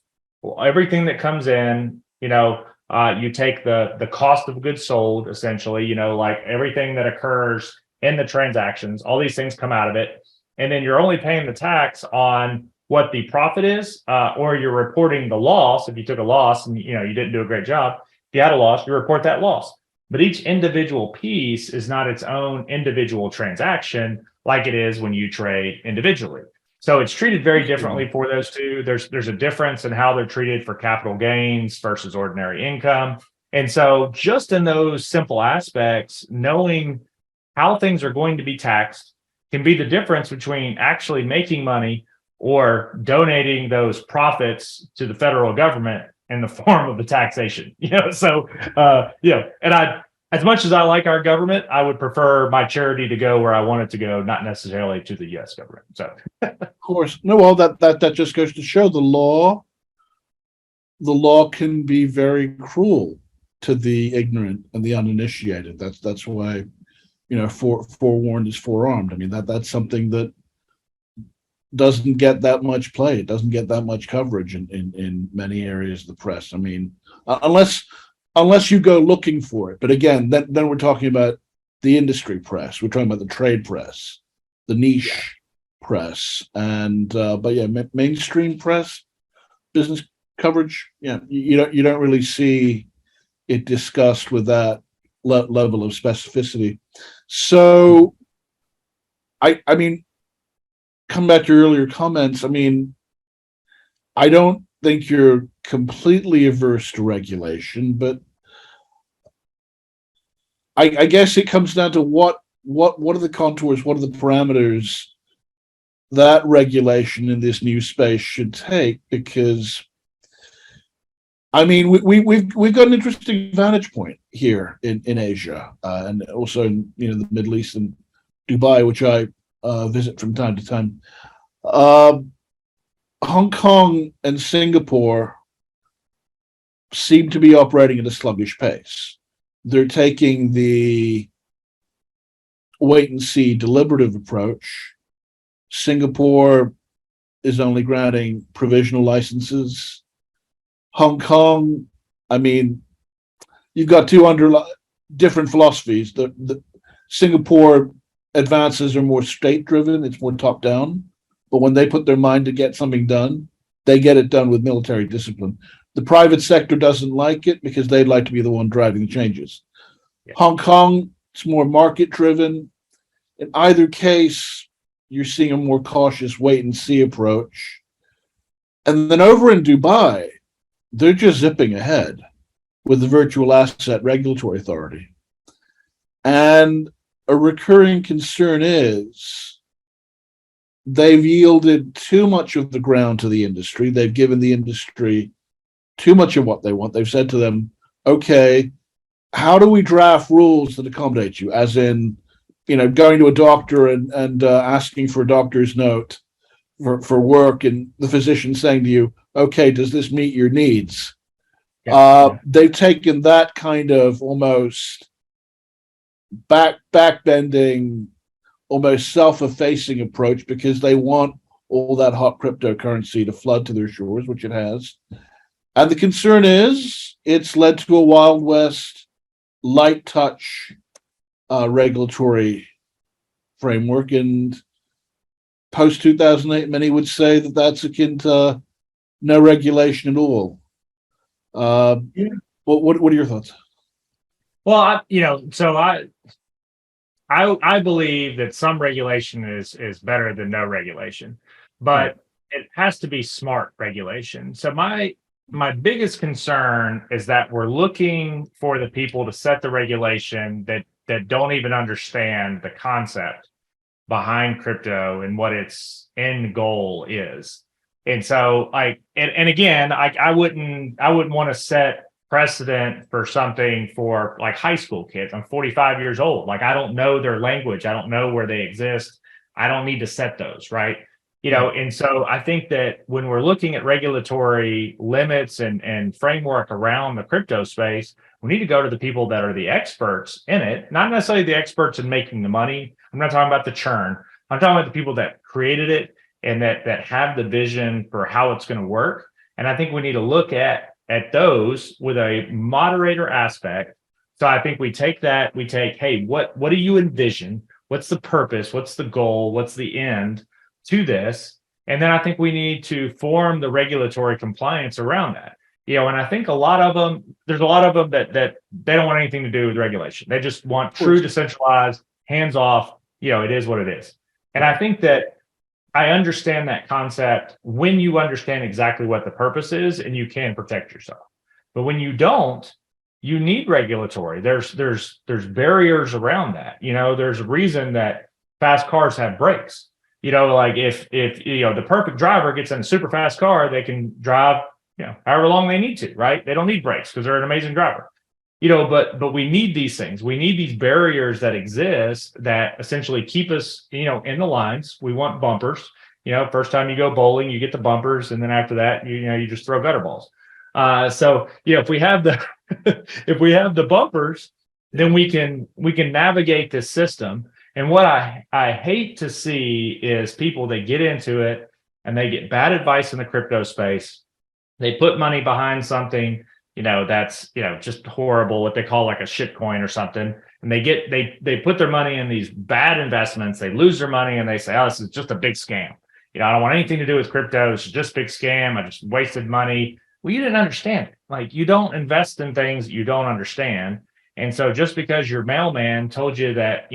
everything that comes in, you take the cost of goods sold, essentially, like everything that occurs in the transactions, all these things come out of it. And then you're only paying the tax on what the profit is, or you're reporting the loss. If you took a loss and you didn't do a great job, if you had a loss, you report that loss. but each individual piece is not its own individual transaction like it is when you trade individually. So it's treated very differently for those two. There's a difference in how they're treated for capital gains versus ordinary income. And so just in those simple aspects, knowing how things are going to be taxed can be the difference between actually making money or donating those profits to the federal government in the form of the taxation. So and as much as I like our government, I would prefer my charity to go where I want it to go, not necessarily to the US government. So Of course. No, well, that just goes to show the law can be very cruel to the ignorant and the uninitiated. That's why, forewarned is forearmed. I mean, that's something that doesn't get that much play. It doesn't get that much coverage in many areas of the press. I mean, unless you go looking for it. But again, then we're talking about the industry press. We're talking about the trade press, the niche press, and but yeah, mainstream press, business coverage. Yeah, you don't really see it discussed with that level of specificity. So, I mean, come back to your earlier comments. I mean, I don't think you're completely averse to regulation, but I guess it comes down to what are the contours, what are the parameters that regulation in this new space should take, because I mean we've got an interesting vantage point here in Asia and also in the Middle East and Dubai, which I visit from time to time. Hong Kong and Singapore seem to be operating at a sluggish pace. They're taking the wait and see deliberative approach. Singapore is only granting provisional licenses. Hong Kong, I mean, you've got two different philosophies. The Singapore advances are more state driven, it's more top down. But when they put their mind to get something done, they get it done with military discipline. The private sector doesn't like it because they'd like to be the one driving the changes. Yeah. Hong Kong, it's more market driven. In either case, you're seeing a more cautious wait and see approach. And then over in Dubai, they're just zipping ahead with the Virtual Asset Regulatory Authority. And a recurring concern is they've yielded too much of the ground to the industry. They've given the industry too much of what they want. They've said to them, okay, how do we draft rules that accommodate you? As in, going to a doctor and asking for a doctor's note for work, and the physician saying to you, okay, does this meet your needs? They've taken that kind of almost backbending, almost self-effacing approach because they want all that hot cryptocurrency to flood to their shores, which it has. And the concern is it's led to a Wild West light touch regulatory framework. And post 2008, many would say that that's akin to no regulation at all. What are your thoughts? Well, I believe that some regulation is better than no regulation, but it has to be smart regulation. So my biggest concern is that we're looking for the people to set the regulation that don't even understand the concept behind crypto and what its end goal is. And so again, I wouldn't want to set precedent for something for like high school kids. I'm 45 years old. Like, I don't know their language. I don't know where they exist. I don't need to set those, right? And so I think that when we're looking at regulatory limits and framework around the crypto space, we need to go to the people that are the experts in it, not necessarily the experts in making the money. I'm not talking about the churn. I'm talking about the people that created it and that have the vision for how it's going to work. And I think we need to look at those with a moderator aspect. So I think we take, hey, what do you envision? What's the purpose? What's the goal? What's the end to this? And then I think we need to form the regulatory compliance around that. And I think a lot of them, there's a lot of them that they don't want anything to do with regulation. They just want true decentralized, hands off. It is what it is. And I think that I understand that concept when you understand exactly what the purpose is and you can protect yourself. But when you don't, you need regulatory. There's barriers around that. There's a reason that fast cars have brakes. Like if the perfect driver gets in a super fast car, they can drive however long they need to, right? They don't need brakes because they're an amazing driver. But we need these things. We need these barriers that exist that essentially keep us, in the lines. We want bumpers. First time you go bowling, you get the bumpers, and then after that, you just throw gutter balls. So if we have the if we have the bumpers, then we can navigate this system. And what I hate to see is people that get into it and they get bad advice in the crypto space. They put money behind something, that's just horrible, what they call like a shit coin or something. And they put their money in these bad investments, they lose their money and they say, oh, this is just a big scam. I don't want anything to do with crypto. It's just a big scam. I just wasted money. Well, you didn't understand it. Like, you don't invest in things you don't understand. And so just because your mailman told you that,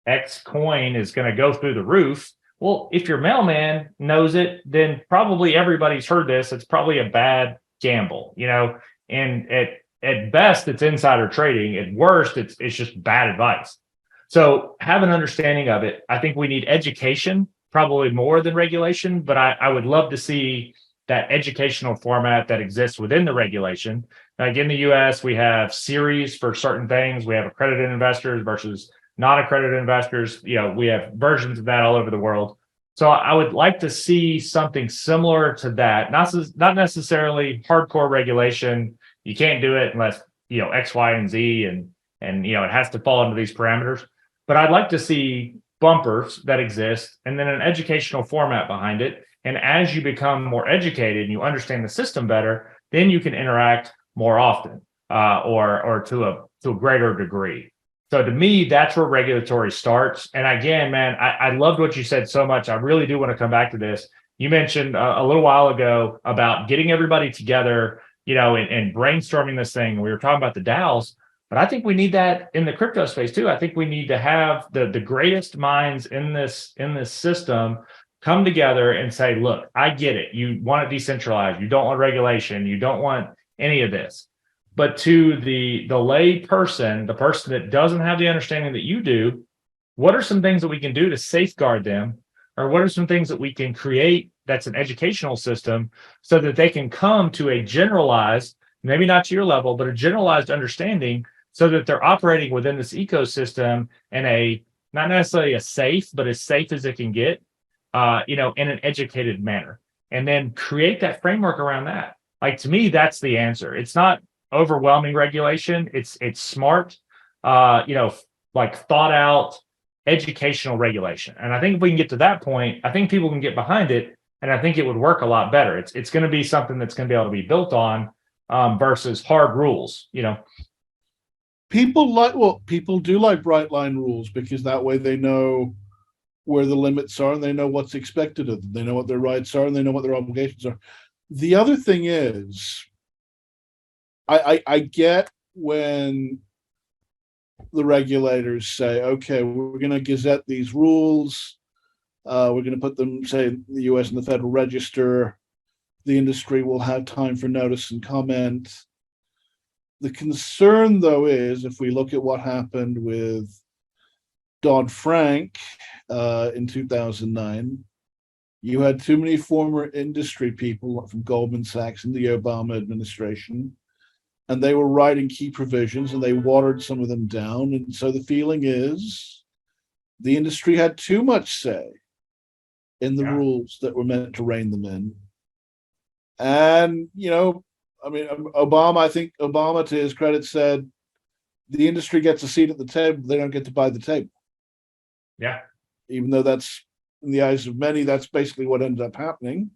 X coin is going to go through the roof, well, if your mailman knows it, then probably everybody's heard this. It's probably a bad gamble, and at best, it's insider trading. At worst, it's just bad advice. So have an understanding of it. I think we need education, probably more than regulation, but I would love to see that educational format that exists within the regulation. Like in the US, we have series for certain things. We have accredited investors versus non-accredited investors. We have versions of that all over the world. So I would like to see something similar to that, not necessarily hardcore regulation. You can't do it unless, X, Y, and Z, and it has to fall into these parameters. But I'd like to see bumpers that exist and then an educational format behind it. And as you become more educated and you understand the system better, then you can interact more often, or to a greater degree. So to me, that's where regulatory starts. And again, man, I loved what you said so much. I really do want to come back to this. You mentioned a little while ago about getting everybody together, and brainstorming this thing. We were talking about the DAOs, but I think we need that in the crypto space too. I think we need to have the greatest minds in this system come together and say, look, I get it. You want it decentralized. You don't want regulation. You don't want any of this. But to the lay person, the person that doesn't have the understanding that you do, what are some things that we can do to safeguard them? Or what are some things that we can create that's an educational system so that they can come to a generalized, maybe not to your level, but a generalized understanding so that they're operating within this ecosystem in a, not necessarily a safe, but as safe as it can get, in an educated manner. And then create that framework around that. Like, to me, that's the answer. It's not overwhelming regulation. It's smart, like thought out educational regulation. And I think if we can get to that point, I think people can get behind it, and I think it would work a lot better. It's going to be something that's going to be able to be built on, versus hard rules. People do like bright line rules because that way they know where the limits are and they know what's expected of them. They know what their rights are and they know what their obligations are. The other thing is, I get when the regulators say, okay, we're going to gazette these rules. We're going to put them, say, in the US in the Federal Register. The industry will have time for notice and comment. The concern, though, is if we look at what happened with Dodd-Frank in 2009, you had too many former industry people from Goldman Sachs in the Obama administration, and they were writing key provisions and they watered some of them down. And so the feeling is the industry had too much say in the rules that were meant to rein them in. And, Obama, I think Obama, to his credit, said the industry gets a seat at the table, they don't get to buy the table. Yeah. Even though that's, in the eyes of many, that's basically what ended up happening.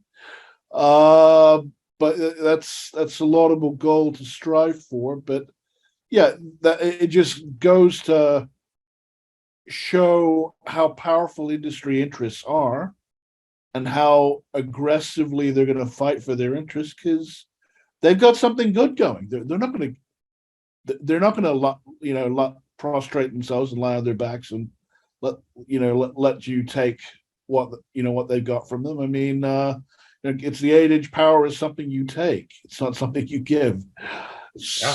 But that's a laudable goal to strive for. But yeah, that it just goes to show how powerful industry interests are and how aggressively they're going to fight for their interests, because they've got something good going. They're not going to prostrate themselves and lie on their backs and let you take what they've got from them. I mean, it's the age power is something you take. It's not something you give. Yeah.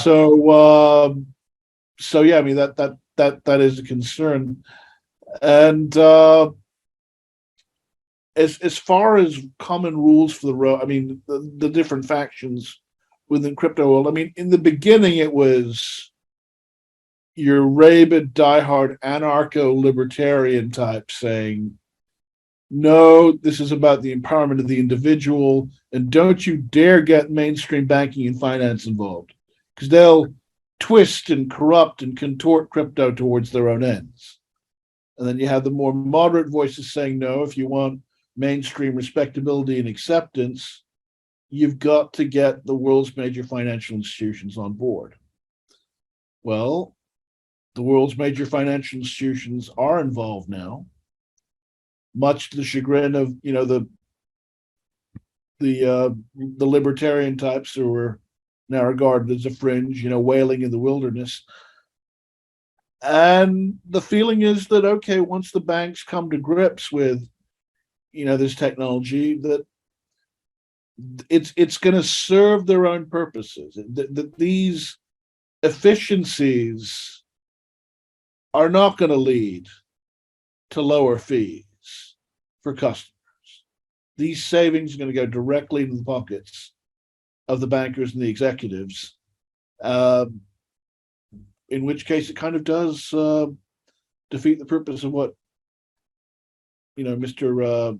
So yeah, I mean that is a concern. And as far as common rules for the road, I mean the different factions within crypto world. I mean, in the beginning, it was your rabid, diehard anarcho-libertarian type saying, no, this is about the empowerment of the individual, and don't you dare get mainstream banking and finance involved, because they'll twist and corrupt and contort crypto towards their own ends. And then you have the more moderate voices saying, no, if you want mainstream respectability and acceptance, you've got to get the world's major financial institutions on board. Well, the world's major financial institutions are involved now, much to the chagrin of the libertarian types who are now regarded as a fringe, wailing in the wilderness. And the feeling is that, okay, once the banks come to grips with this technology, that it's going to serve their own purposes. That these efficiencies are not going to lead to lower fees for customers. These savings are going to go directly into the pockets of the bankers and the executives, in which case it kind of does defeat the purpose of what Mr.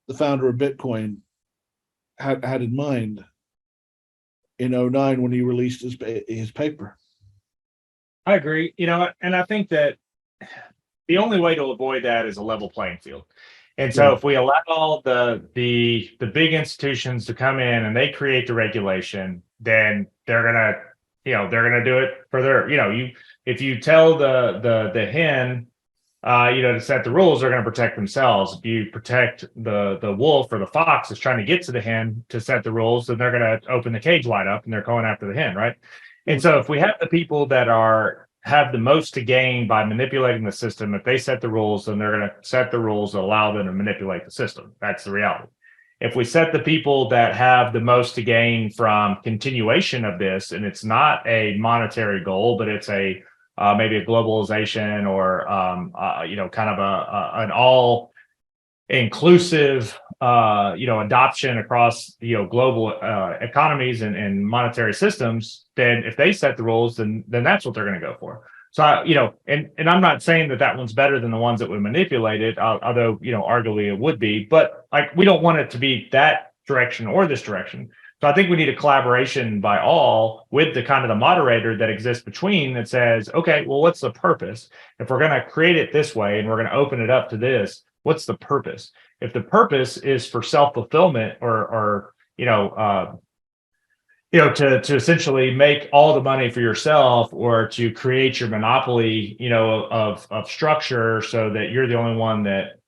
The founder of Bitcoin had in mind in 2009 when he released his paper. I agree. And I think that the only way to avoid that is a level playing field. And so if we allow the big institutions to come in and they create the regulation, then they're gonna do it for their, if you tell the hen to set the rules, they're going to protect themselves. If you protect the wolf or the fox that's trying to get to the hen to set the rules, then they're going to open the cage wide up and they're going after the hen, right? And so if we have the people that have the most to gain by manipulating the system, if they set the rules, then they're going to set the rules that allow them to manipulate the system. That's the reality. If we set the people that have the most to gain from continuation of this, and it's not a monetary goal, but it's a maybe a globalization or kind of an all inclusive adoption across global economies and monetary systems, then if they set the rules, then that's what they're going to go for. So and I'm not saying that one's better than the ones that would manipulate it, although arguably it would be, but like we don't want it to be that direction or this direction. So I think we need a collaboration by all with the kind of the moderator that exists between that says, okay, well, what's the purpose? If we're going to create it this way and we're going to open it up to this, what's the purpose? If the purpose is for self-fulfillment or to essentially make all the money for yourself or to create your monopoly, of structure so that you're the only one that,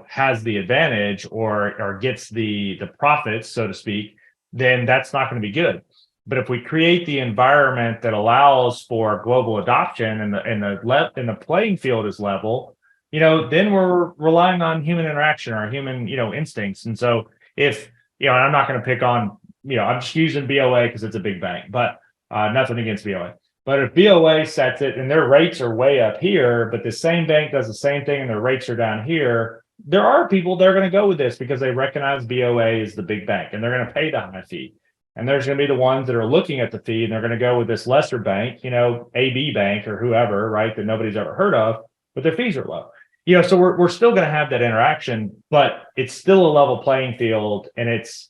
has the advantage or gets the profits, so to speak, then that's not going to be good. But if we create the environment that allows for global adoption and the playing field is level, then we're relying on human interaction or human, instincts. And so if, I'm not going to pick on, I'm just using BOA because it's a big bank, but nothing against BOA. But if BOA sets it and their rates are way up here, but the same bank does the same thing and their rates are down here, there are people that are going to go with this because they recognize BOA is the big bank and they're going to pay the high fee. And there's going to be the ones that are looking at the fee and they're going to go with this lesser bank, AB Bank or whoever, right, that nobody's ever heard of, but their fees are low. So we're still going to have that interaction, but it's still a level playing field, and it's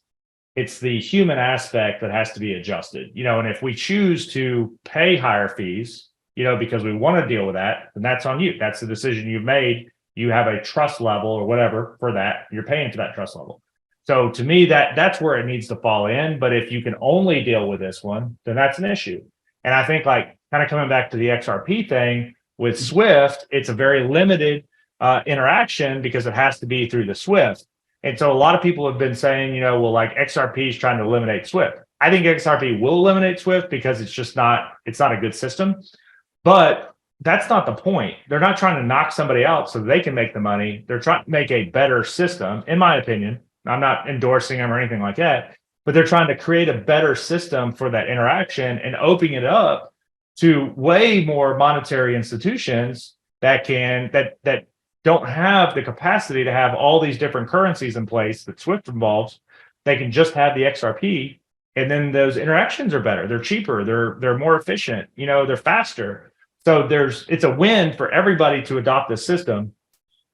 the human aspect that has to be adjusted. And if we choose to pay higher fees, because we want to deal with that, then that's on you. That's the decision you've made. You have a trust level or whatever for that. You're paying to that trust level. So to me, that's where it needs to fall in. But if you can only deal with this one, then that's an issue. And I think like kind of coming back to the XRP thing with Swift, it's a very limited interaction because it has to be through the Swift. And so a lot of people have been saying, well, like XRP is trying to eliminate Swift. I think XRP will eliminate Swift because it's not a good system. But that's not the point. They're not trying to knock somebody out so they can make the money. They're trying to make a better system, in my opinion. I'm not endorsing them or anything like that, but they're trying to create a better system for that interaction and opening it up to way more monetary institutions that don't have the capacity to have all these different currencies in place that Swift involves. They can just have the XRP, and then those interactions are better. They're cheaper. They're more efficient. They're faster. So it's a win for everybody to adopt this system.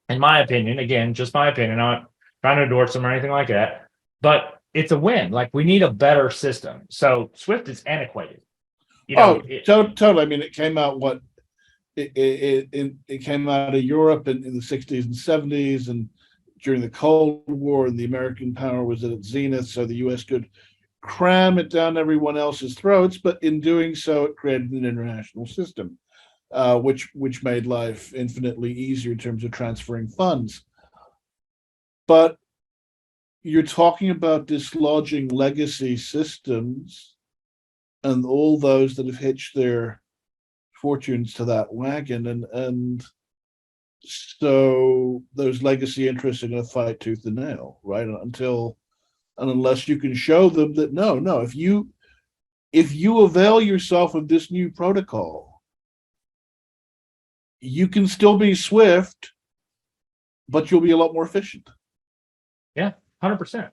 In my opinion, again, just my opinion, I'm not trying to endorse them or anything like that, but it's a win. Like, we need a better system. So Swift is antiquated. Totally. I mean, it came out it came out of Europe in the 60s and 70s, and during the Cold War, and the American power was at its zenith, so the US could cram it down everyone else's throats, but in doing so, it created an international system, which made life infinitely easier in terms of transferring funds. But you're talking about dislodging legacy systems and all those that have hitched their fortunes to that wagon, and so those legacy interests are going to fight tooth and nail, right? Unless you can show them that no, if you avail yourself of this new protocol, you can still be Swift, but you'll be a lot more efficient. Yeah, 100%.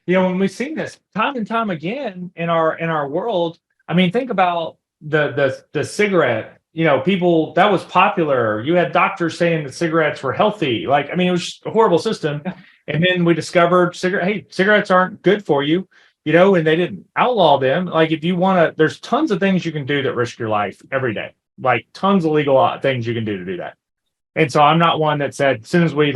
When we've seen this time and time again in our world, I mean, think about the cigarette. People, that was popular. You had doctors saying that cigarettes were healthy. Like, I mean, it was just a horrible system. And then we discovered cigarettes aren't good for you, and they didn't outlaw them. Like, if you want to, there's tons of things you can do that risk your life every day. Like, tons of legal things you can do to do that. And so I'm not one that said, as soon as we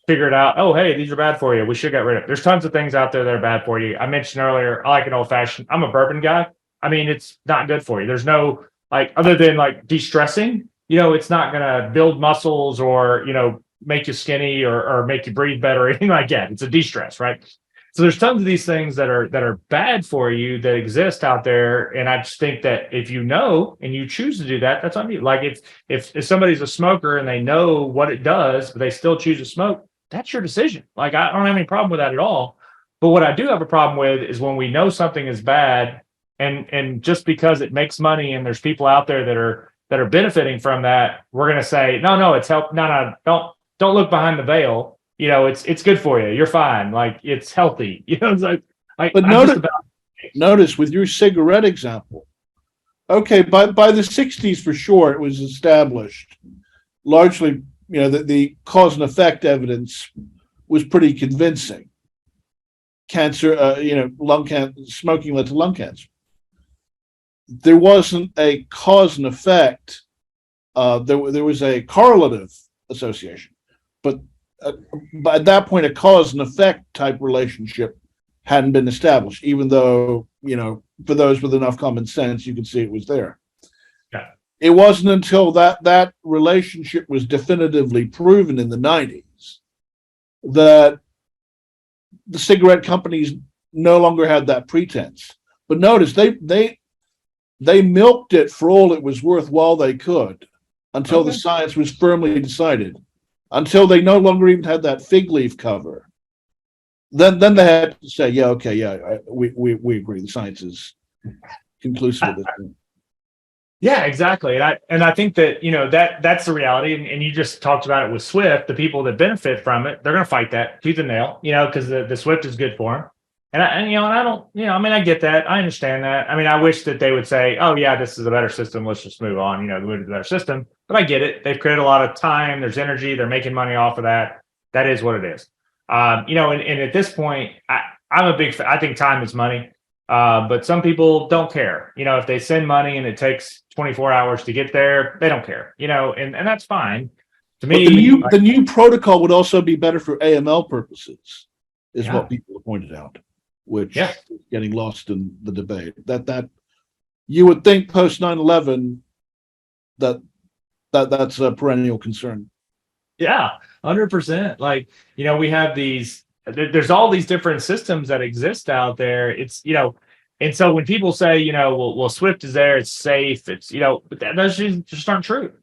figured out, oh, hey, these are bad for you, we should get rid of it. There's tons of things out there that are bad for you. I mentioned earlier, I like an old fashioned. I'm a bourbon guy. I mean, it's not good for you. There's no, other than de-stressing, it's not going to build muscles or, make you skinny or make you breathe better or anything like that. It's a de-stress, right? So there's tons of these things that are bad for you that exist out there. And I just think that if you know and you choose to do that, that's on you. Like, if somebody's a smoker and they know what it does, but they still choose to smoke, that's your decision. Like, I don't have any problem with that at all. But what I do have a problem with is when we know something is bad, and just because it makes money and there's people out there that are benefiting from that, we're going to say, no, it's help. No, don't look behind the veil. It's good for you. You're fine. Like, it's healthy. It's like but notice with your cigarette example. Okay, by the 60s for sure, it was established largely. The cause and effect evidence was pretty convincing. Cancer, lung cancer, smoking led to lung cancer. There wasn't a cause and effect. There was a correlative association, but at that point, a cause and effect type relationship hadn't been established, even though, for those with enough common sense, you could see it was there. Yeah. It wasn't until that relationship was definitively proven in the 90s that the cigarette companies no longer had that pretense. But notice they milked it for all it was worth while they could, until the science was firmly decided, until they no longer even had that fig leaf cover. Then they had to say, we agree, the science is conclusive at this point. Yeah, exactly. And I think that, that's the reality. And you just talked about it with Swift. The people that benefit from it, they're going to fight that tooth and nail, because the Swift is good for them. And I don't, I get that. I understand that. I mean, I wish that they would say, oh yeah, this is a better system, let's just move on, move to the better system. But I get it. They've created a lot of time. There's energy. They're making money off of that. That is what it is. And at this point, I'm a big fan. I think time is money. But some people don't care. If they send money and it takes 24 hours to get there, they don't care, and that's fine. To me, the new protocol would also be better for AML purposes, is what people have pointed out, which is getting lost in the debate. That you would think post 9/11 that's a perennial concern. Yeah, 100%. We have these there's all these different systems that exist out there. It's, and so when people say, well, Swift is there, it's safe, it's, but those just aren't true.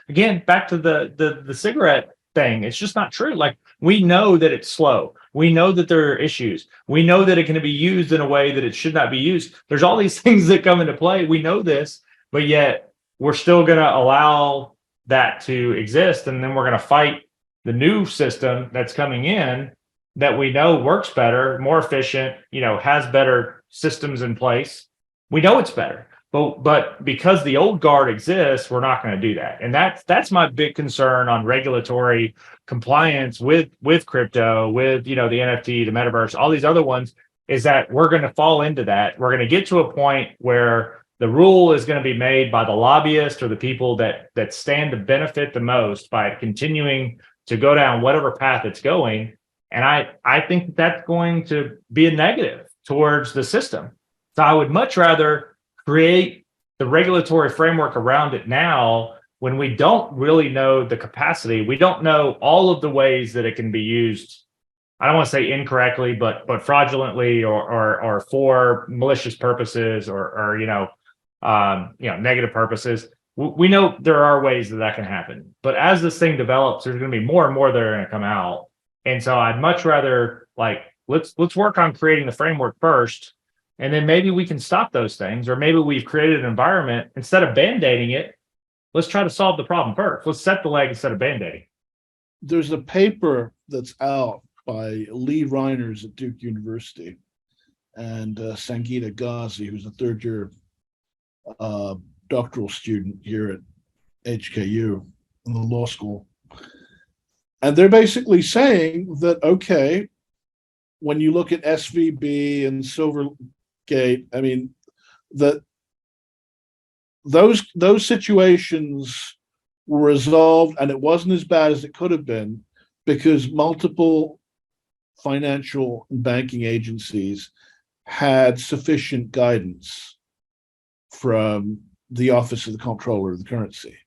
Again, back to the cigarette thing, it's just not true. Like, we know that it's slow. We know that there are issues. We know that it can be used in a way that it should not be used. There's all these things that come into play. We know this, but yet we're still going to allow that to exist. And then we're going to fight the new system that's coming in that we know works better, more efficient, has better systems in place. We know it's better. But because the old guard exists, we're not going to do that. And that's my big concern on regulatory compliance with crypto, with the NFT, the metaverse, all these other ones, is that we're going to fall into that. We're going to get to a point where the rule is going to be made by the lobbyists or the people that stand to benefit the most by continuing to go down whatever path it's going. And I think that's going to be a negative towards the system. So I would much rather create the regulatory framework around it now, when we don't really know the capacity. We don't know all of the ways that it can be used. I don't want to say incorrectly, but fraudulently or for malicious purposes or negative purposes. We know there are ways that can happen. But as this thing develops, there's going to be more and more that are going to come out. And so I'd much rather, let's work on creating the framework first. And then maybe we can stop those things, or maybe we've created an environment, instead of band-aiding it, let's try to solve the problem first. Let's set the leg instead of band-aiding. There's a paper that's out by Lee Reiners at Duke University and Sangeeta Ghazi, who's a third-year doctoral student here at HKU in the law school. And they're basically saying that, okay, when you look at SVB and Silvergate, I mean, that those situations were resolved, and it wasn't as bad as it could have been, because multiple financial and banking agencies had sufficient guidance from the Office of the Comptroller of the Currency,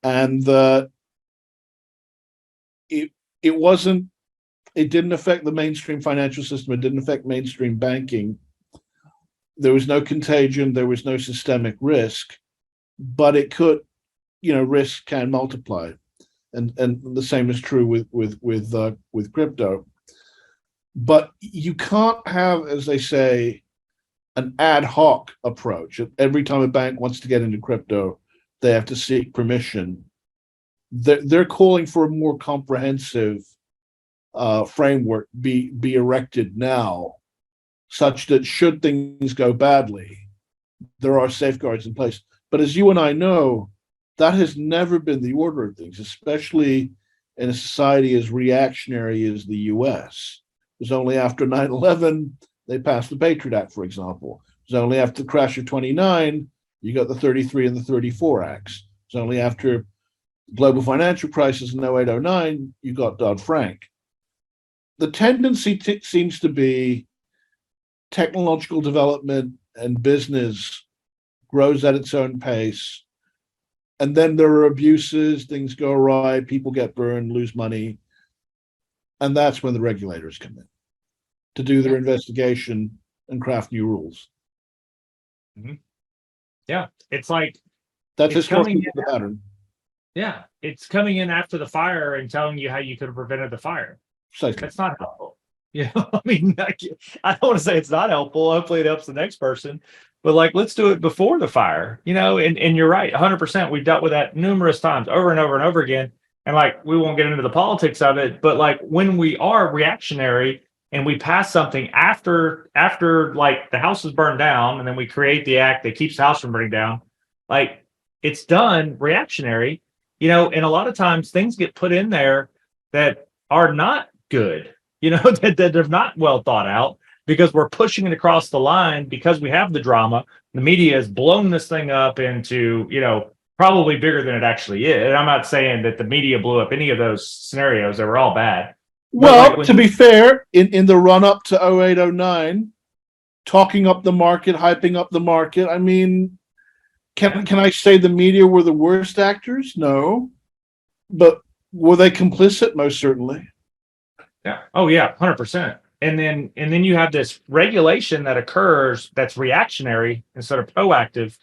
and that it didn't affect the mainstream financial system. It didn't affect mainstream banking. There was no contagion. There was no systemic risk, but it could, risk can multiply, and the same is true with crypto. But you can't have, as they say, an ad hoc approach. Every time a bank wants to get into crypto, they have to seek permission. They're calling for a more comprehensive framework be erected now, such that should things go badly, there are safeguards in place. But as you and I know, that has never been the order of things, especially in a society as reactionary as the US. It was only after 9/11 they passed the Patriot Act, for example. It was only after the crash of 29 you got the 33 and the 34 Acts. It was only after the global financial crisis in 08-09 you got Dodd-Frank. The tendency seems to be technological development and business grows at its own pace. And then there are abuses, things go awry, people get burned, lose money. And that's when the regulators come in to do their investigation and craft new rules. Mm-hmm. Yeah, it's like that's historically the pattern. Yeah, it's coming in after the fire and telling you how you could have prevented the fire. Precisely. That's not helpful. I mean, I don't want to say it's not helpful. Hopefully it helps the next person, but let's do it before the fire, and you're right, 100%. We've dealt with that numerous times over and over and over again. And we won't get into the politics of it, but when we are reactionary and we pass something after the house is burned down, and then we create the act that keeps the house from burning down, it's done reactionary, and a lot of times things get put in there that are not good, that are not well thought out, because we're pushing it across the line because we have the drama. The media has blown this thing up into, probably bigger than it actually is. And I'm not saying that the media blew up any of those scenarios. They were all bad. Well, to be fair, in the run up to 08-09, talking up the market, hyping up the market, I mean, can I say the media were the worst actors? No. But were they complicit? Most certainly. Yeah. Oh yeah, 100%. And then you have this regulation that occurs that's reactionary instead of proactive.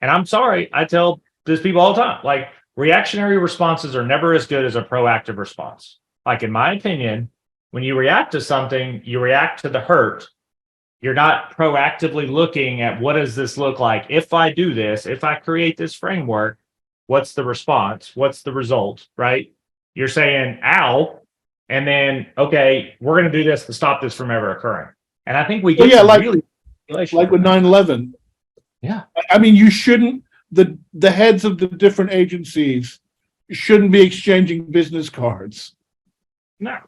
And I'm sorry, I tell these people all the time, like reactionary responses are never as good as a proactive response. Like in my opinion, when you react to something, you react to the hurt. You're not proactively looking at what does this look like? If I do this, if I create this framework, what's the response? What's the result, right? You're saying, ow, and then, okay, we're going to do this to stop this from ever occurring. And I think we Well, get yeah, some like really with 9/11. Yeah. I mean, you shouldn't the heads of the different agencies shouldn't be exchanging business cards. No.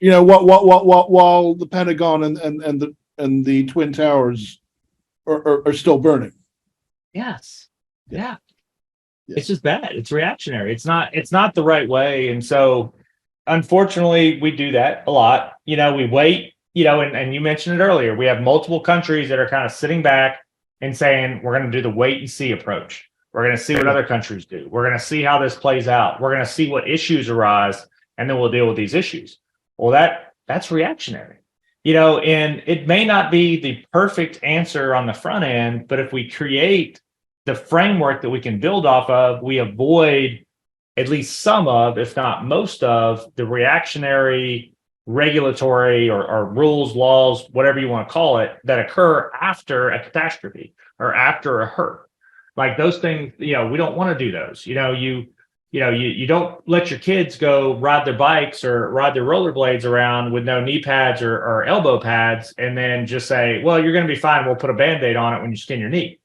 You know, while the Pentagon and the Twin Towers are still burning. Yes. Yeah. Yeah. It's just bad. It's reactionary. It's not the right way. And so unfortunately we do that a lot. We wait, and you mentioned it earlier. We have multiple countries that are kind of sitting back and saying, we're going to do the wait and see approach. We're going to see what other countries do. We're going to see how this plays out. We're going to see what issues arise, and then we'll deal with these issues. Well, that's reactionary. And it may not be the perfect answer on the front end, but if we create the framework that we can build off of, we avoid at least some of, if not most of, the reactionary regulatory or rules, laws, whatever you want to call it, that occur after a catastrophe or after a hurt. Like those things, we don't want to do those. You don't let your kids go ride their bikes or ride their rollerblades around with no knee pads or elbow pads, and then just say, well, you're going to be fine. We'll put a Band-Aid on it when you skin your knee.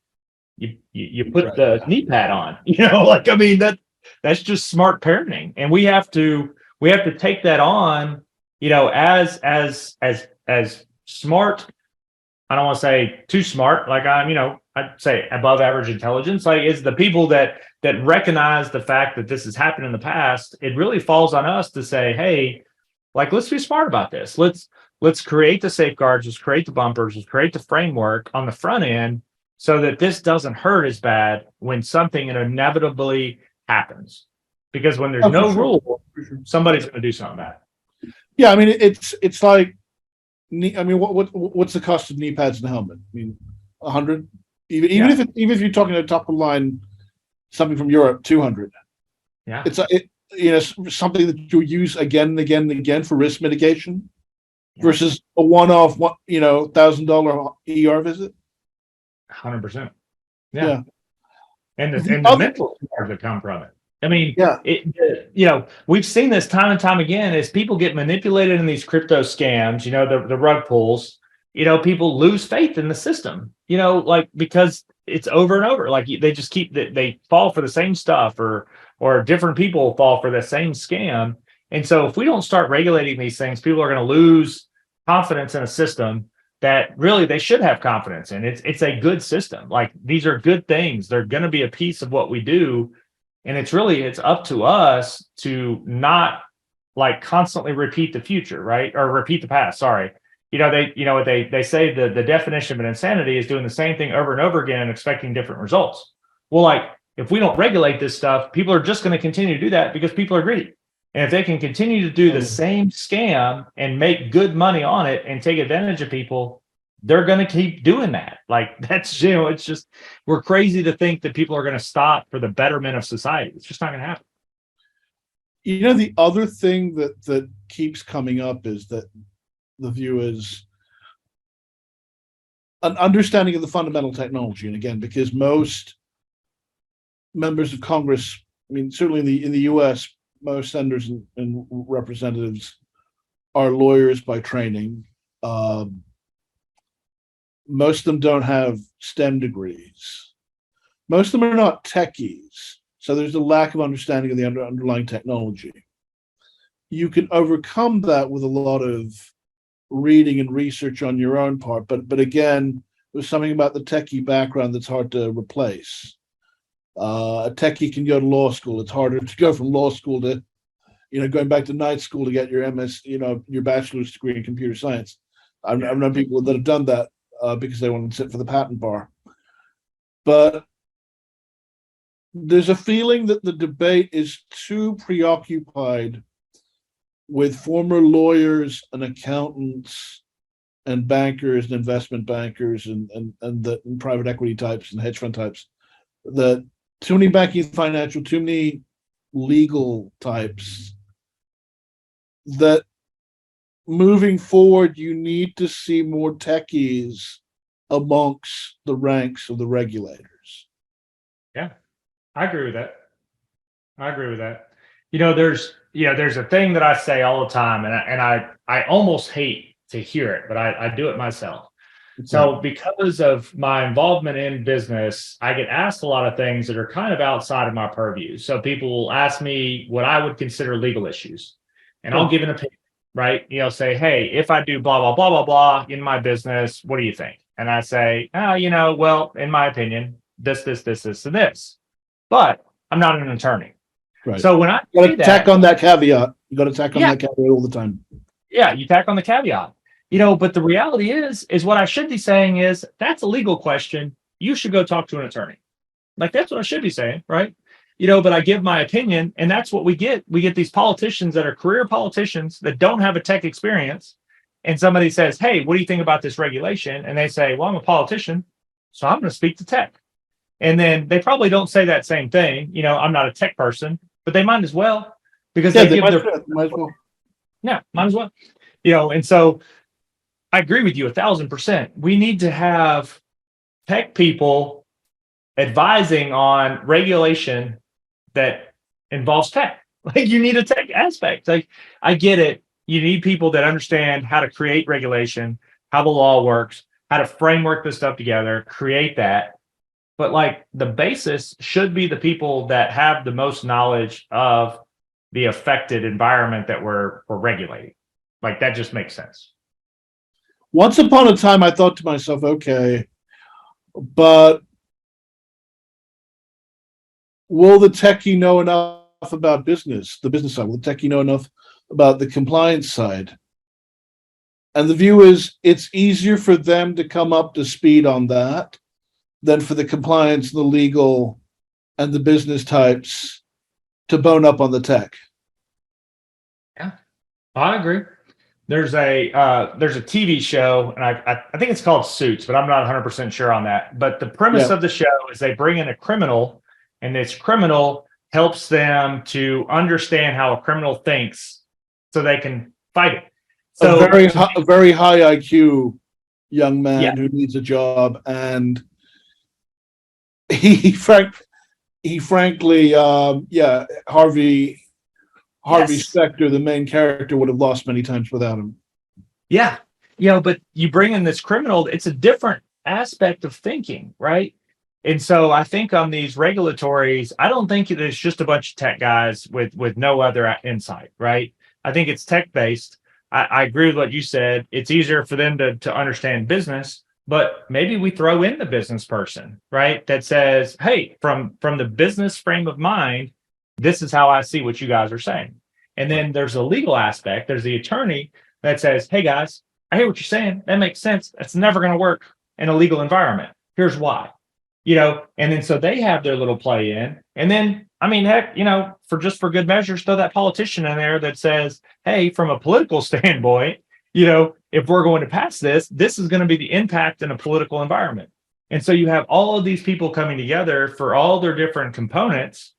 You put Right. the knee pad on, I mean, that's just smart parenting. And we have to take that on, as smart. I don't want to say too smart, like I'd say above average intelligence, like is the people that recognize the fact that this has happened in the past. It really falls on us to say, hey, like, let's be smart about this. Let's create the safeguards, let's create the bumpers, let's create the framework on the front end so that this doesn't hurt as bad when something inevitably happens. Because when there's no rule, somebody's going to do something about it. Yeah, I mean it's like, I mean, what's the cost of knee pads and helmet? I mean, 100. Even if you're talking a top of line, something from Europe, 200. Yeah, it's something that you use again and again and again for risk mitigation, versus a one-off, $1,000 ER visit. 100%. Yeah. And the mental scars that come from it. I mean, we've seen this time and time again as people get manipulated in these crypto scams, the rug pulls, people lose faith in the system, like because it's over and over. Like they just they fall for the same stuff, or different people fall for the same scam. And so if we don't start regulating these things, people are going to lose confidence in a system that really they should have confidence in. It's a good system. Like these are good things. They're going to be a piece of what we do. And it's up to us to not like constantly repeat the future, right? Or repeat the past. Sorry. They say the definition of an insanity is doing the same thing over and over again and expecting different results. Well, like if we don't regulate this stuff, people are just going to continue to do that because people are greedy. And if they can continue to do the same scam and make good money on it and take advantage of people, they're going to keep doing that. Like that's, it's just, we're crazy to think that people are going to stop for the betterment of society. It's just not going to happen. The other thing that keeps coming up is that the view is an understanding of the fundamental technology. And again, because most members of Congress, I mean, certainly in the US, most senators and representatives are lawyers by training. Most of them don't have STEM degrees. Most of them are not techies. So there's a lack of understanding of the underlying technology. You can overcome that with a lot of reading and research on your own part. But again, there's something about the techie background that's hard to replace. A techie can go to law school. It's harder to go from law school to, going back to night school to get your MS, your bachelor's degree in computer science. I've known people that have done that because they want to sit for the patent bar. But there's a feeling that the debate is too preoccupied with former lawyers and accountants and bankers and investment bankers and private equity types and hedge fund types, that too many banking and financial, too many legal types, that moving forward, you need to see more techies amongst the ranks of the regulators. Yeah, I agree with that. I agree with that. There's a thing that I say all the time, and I almost hate to hear it, but I do it myself. So because of my involvement in business, I get asked a lot of things that are kind of outside of my purview. So people will ask me what I would consider legal issues, and I'll give an opinion, right? Say, hey, if I do blah, blah, blah, blah, blah in my business, what do you think? And I say, well, in my opinion, this, and this. But I'm not an attorney. Right. So when I got to tack on that caveat, you got to tack on that caveat all the time. Yeah, you tack on the caveat. But the reality is what I should be saying is that's a legal question. You should go talk to an attorney. Like that's what I should be saying, right? But I give my opinion, and that's what we get. We get these politicians that are career politicians that don't have a tech experience. And somebody says, hey, what do you think about this regulation? And they say, well, I'm a politician, so I'm going to speak to tech. And then they probably don't say that same thing. I'm not a tech person, but they might as well, because they give might as well. Yeah, might as well. And so I agree with you 1,000%. We need to have tech people advising on regulation that involves tech. Like you need a tech aspect. Like I get it. You need people that understand how to create regulation, how the law works, how to framework this stuff together, create that. But like the basis should be the people that have the most knowledge of the affected environment that we're regulating. Like that just makes sense. Once upon a time, I thought to myself, okay, but will the techie know enough about business, the business side? Will the techie know enough about the compliance side? And the view is it's easier for them to come up to speed on that than for the compliance, the legal, and the business types to bone up on the tech. Yeah, I agree. There's a TV show, and I think it's called Suits, but I'm not 100% sure on that. But the premise of the show is they bring in a criminal, and this criminal helps them to understand how a criminal thinks so they can fight it. So a very high IQ young man who needs a job, and he frankly, Harvey Specter, the main character, would have lost many times without him. Yeah. But you bring in this criminal, it's a different aspect of thinking, right? And so I think on these regulatories, I don't think it's just a bunch of tech guys with no other insight, right? I think it's tech-based. I agree with what you said. It's easier for them to understand business, but maybe we throw in the business person, right? That says, hey, from the business frame of mind, this is how I see what you guys are saying. And then there's a legal aspect. There's the attorney that says, hey, guys, I hear what you're saying. That makes sense. That's never going to work in a legal environment. Here's why. And then so they have their little play in. And then, I mean, heck, for good measures, throw that politician in there that says, hey, from a political standpoint, if we're going to pass this is going to be the impact in a political environment. And so you have all of these people coming together for all their different components,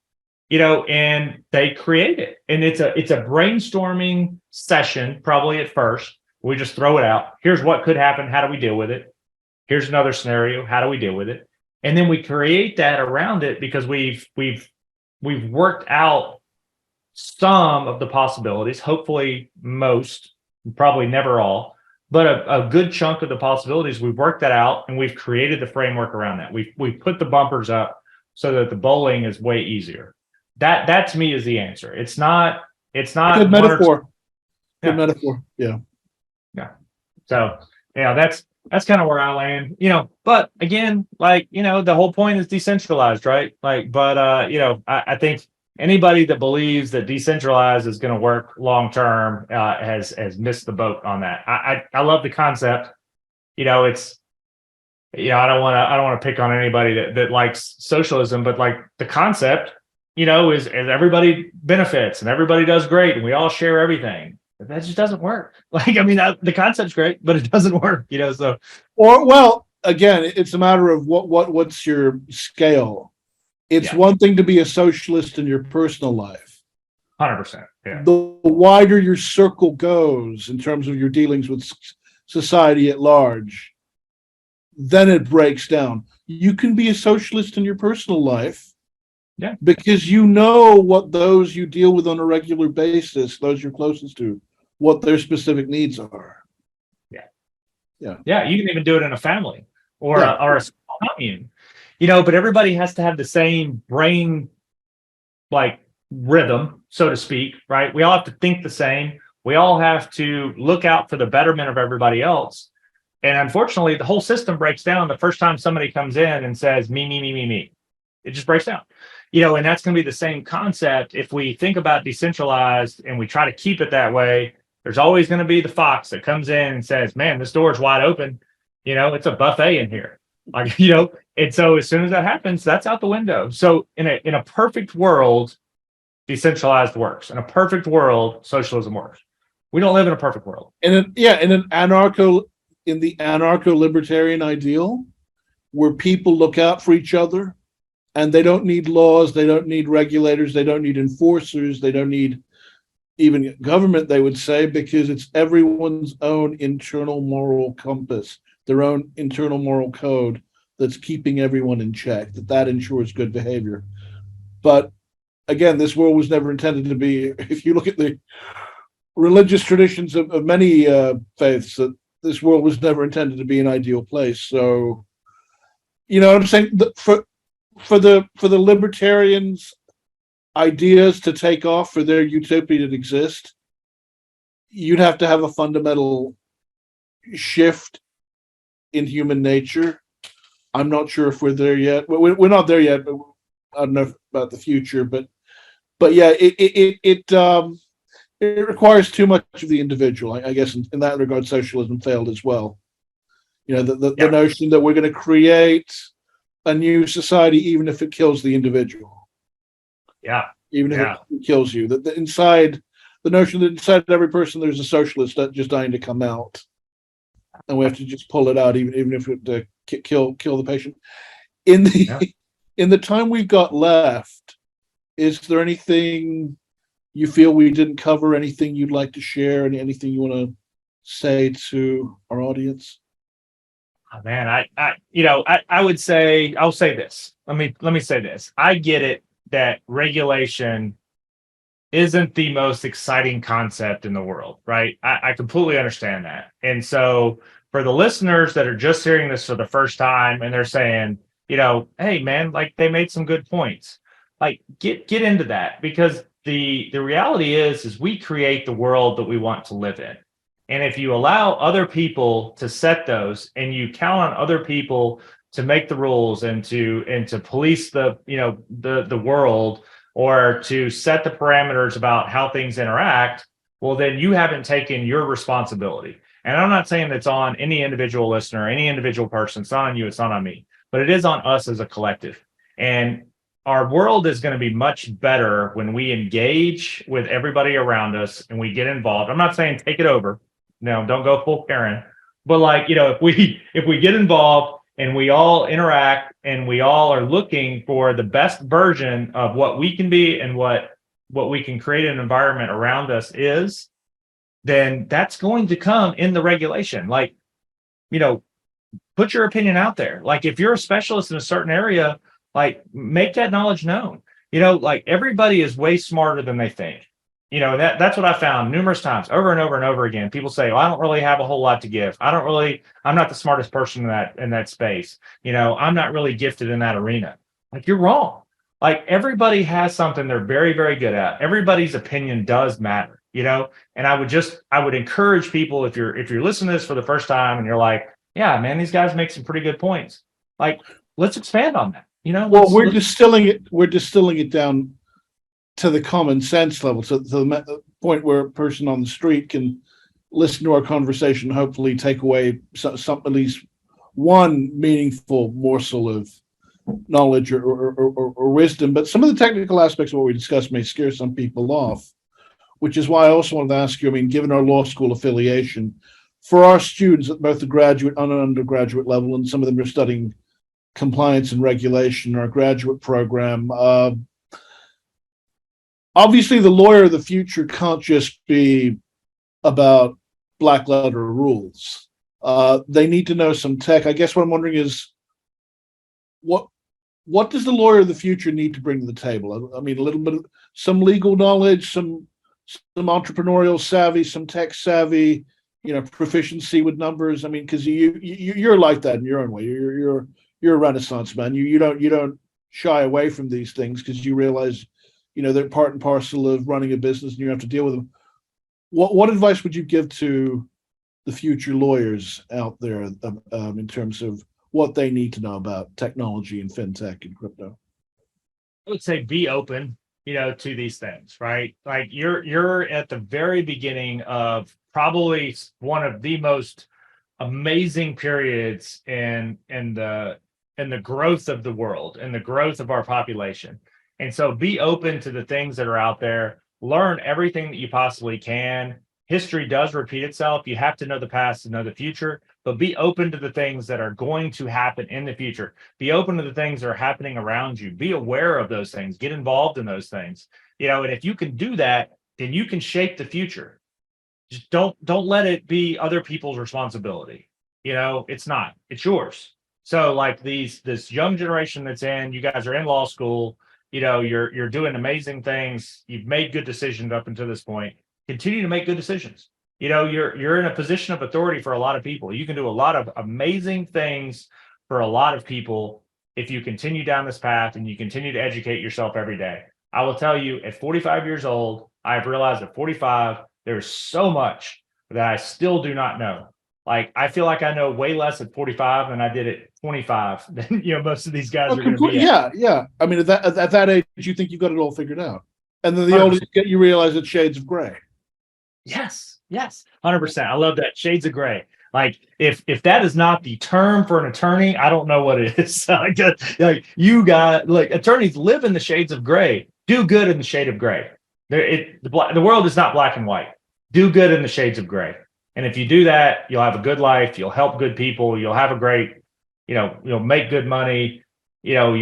and they create it. And it's a brainstorming session, probably at first. We just throw it out. Here's what could happen. How do we deal with it? Here's another scenario. How do we deal with it? And then we create that around it because we've worked out some of the possibilities, hopefully most, probably never all, but a good chunk of the possibilities, we've worked that out and we've created the framework around that. We've put the bumpers up so that the bowling is way easier. That to me is the answer. It's not good metaphor. Good metaphor. Yeah. Yeah. So that's kind of where I land, but again, the whole point is decentralized, right? I think anybody that believes that decentralized is going to work long-term has missed the boat on that. I love the concept, it's, I don't want to pick on anybody that likes socialism, but like the concept is everybody benefits and everybody does great and we all share everything. But that just doesn't work. The concept's great, but it doesn't work, so. Or, well, again, it's a matter of what's your scale. It's one thing to be a socialist in your personal life. 100%. Yeah. The wider your circle goes in terms of your dealings with society at large, then it breaks down. You can be a socialist in your personal life, because what those you deal with on a regular basis, those you're closest to, what their specific needs are. Yeah. You can even do it in a family or a small commune, but everybody has to have the same brain, rhythm, so to speak, right? We all have to think the same. We all have to look out for the betterment of everybody else. And unfortunately, the whole system breaks down the first time somebody comes in and says, me, me, me, me, me. It just breaks down. And that's going to be the same concept. If we think about decentralized and we try to keep it that way, there's always going to be the fox that comes in and says, man, this door is wide open. It's a buffet in here. And so as soon as that happens, that's out the window. So in a perfect world, decentralized works. In a perfect world, socialism works. We don't live in a perfect world. In the anarcho-libertarian ideal, where people look out for each other, and they don't need laws, they don't need regulators, they don't need enforcers, they don't need even government, they would say, because it's everyone's own internal moral compass, their own internal moral code that's keeping everyone in check, that ensures good behavior. But again, this world was never intended to be, if you look at the religious traditions of many faiths, that this world was never intended to be an ideal place. So, what I'm saying, for the libertarians' ideas to take off, for their utopia to exist, you'd have to have a fundamental shift in human nature. I'm not sure if we're there yet. We're not there yet, but I don't know about the future. But yeah, it requires too much of the individual. I guess in that regard, socialism failed as well. The notion that we're going to create a new society, even if it kills the individual. Yeah. Even if it kills you. The notion that inside every person there's a socialist just dying to come out. And we have to just pull it out, even if it kill the patient. In the time we've got left, is there anything you feel we didn't cover? Anything you'd like to share? Anything you want to say to our audience? Oh, man, I would say, I'll say this. Let me say this. I get it that regulation isn't the most exciting concept in the world, right? I completely understand that. And so for the listeners that are just hearing this for the first time and they're saying, hey man, they made some good points. Get into that, because the reality is we create the world that we want to live in. And if you allow other people to set those, and you count on other people to make the rules and to police the world, or to set the parameters about how things interact, well, then you haven't taken your responsibility. And I'm not saying it's on any individual listener, any individual person. It's not on you, it's not on me, but it is on us as a collective. And our world is going to be much better when we engage with everybody around us and we get involved. I'm not saying take it over. No, don't go full Karen. But if we get involved and we all interact and we all are looking for the best version of what we can be and what we can create an environment around us is, then that's going to come in the regulation. Put your opinion out there. If you're a specialist in a certain area, make that knowledge known. Everybody is way smarter than they think. That's what I found numerous times, over and over and over again. People say, well, I don't really have a whole lot to give. I'm not the smartest person in that space. I'm not really gifted in that arena. You're wrong. Everybody has something they're very, very good at. Everybody's opinion does matter, and I would encourage people, if you're listening to this for the first time and you're like, yeah, man, these guys make some pretty good points. Let's expand on that. We're distilling it down to the common sense level, to the point where a person on the street can listen to our conversation, hopefully take away some at least one meaningful morsel of knowledge or wisdom, but some of the technical aspects of what we discussed may scare some people off, which is why I also wanted to ask you, I mean, given our law school affiliation, for our students at both the graduate and undergraduate level, and some of them are studying compliance and regulation in our graduate program, obviously the lawyer of the future can't just be about black letter rules. They need to know some tech. I guess what I'm wondering is, what does the lawyer of the future need to bring to the table? I mean, a little bit of some legal knowledge, some entrepreneurial savvy, some tech savvy, proficiency with numbers. I mean, because you're like that in your own way. You're a Renaissance man. You don't shy away from these things because you realize, they're part and parcel of running a business, and you have to deal with them. What advice would you give to the future lawyers out there in terms of what they need to know about technology and fintech and crypto? I would say be open, to these things, right? Like you're at the very beginning of probably one of the most amazing periods in the growth of the world and the growth of our population. And so be open to the things that are out there. Learn everything that you possibly can. History does repeat itself. You have to know the past to know the future, but be open to the things that are going to happen in the future. Be open to the things that are happening around you. Be aware of those things. Get involved in those things. And if you can do that, then you can shape the future. Just don't let it be other people's responsibility. It's not. It's yours. So like this young generation that's you guys are in law school. You're doing amazing things. You've made good decisions up until this point. Continue to make good decisions. You're in a position of authority for a lot of people. You can do a lot of amazing things for a lot of people if you continue down this path and you continue to educate yourself every day. I will tell you, at 45 years old, I've realized at 45, there's so much that I still do not know. Like, I feel like I know way less at 45 than I did at 25 than most of these guys are going to be at. Yeah. I mean, at that age, you think you've got it all figured out. And then the older you get, you realize it's shades of gray. Yes, 100%. I love that. Shades of gray. Like, if that is not the term for an attorney, I don't know what it is. Like, attorneys live in the shades of gray. Do good in the shade of gray. The world is not black and white. Do good in the shades of gray. And if you do that, you'll have a good life. You'll help good people. You'll have a great, you'll make good money. You're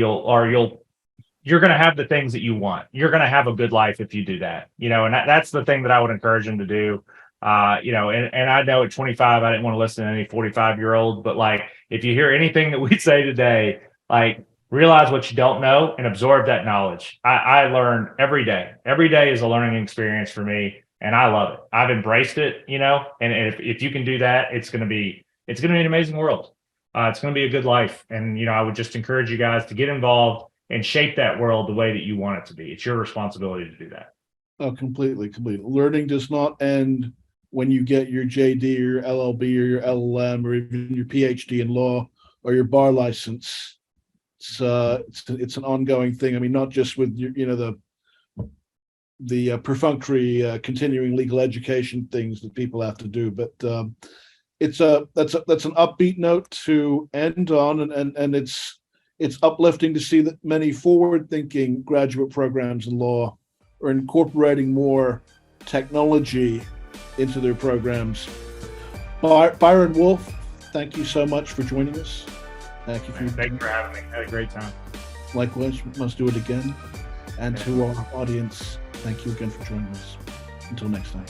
going to have the things that you want. You're going to have a good life if you do that, and that's the thing that I would encourage them to do. And I know at 25, I didn't want to listen to any 45-year-old, but like, if you hear anything that we say today, like, realize what you don't know and absorb that knowledge. I learn every day. Every day is a learning experience for me, and I love it. I've embraced it, and if you can do that, it's going to be an amazing world. It's going to be a good life. And, I would just encourage you guys to get involved and shape that world the way that you want it to be. It's your responsibility to do that. Oh, completely. Learning does not end when you get your JD or your LLB or your LLM or even your PhD in law or your bar license. It's an ongoing thing. I mean, not just with the perfunctory continuing legal education things that people have to do, but that's an upbeat note to end on, and it's uplifting to see that many forward-thinking graduate programs in law are incorporating more technology into their programs. Byron Wolfe, thank you so much for joining us. Thank you for having me. I had a great time. Likewise, must do it again. And to our audience, thank you again for joining us. Until next time.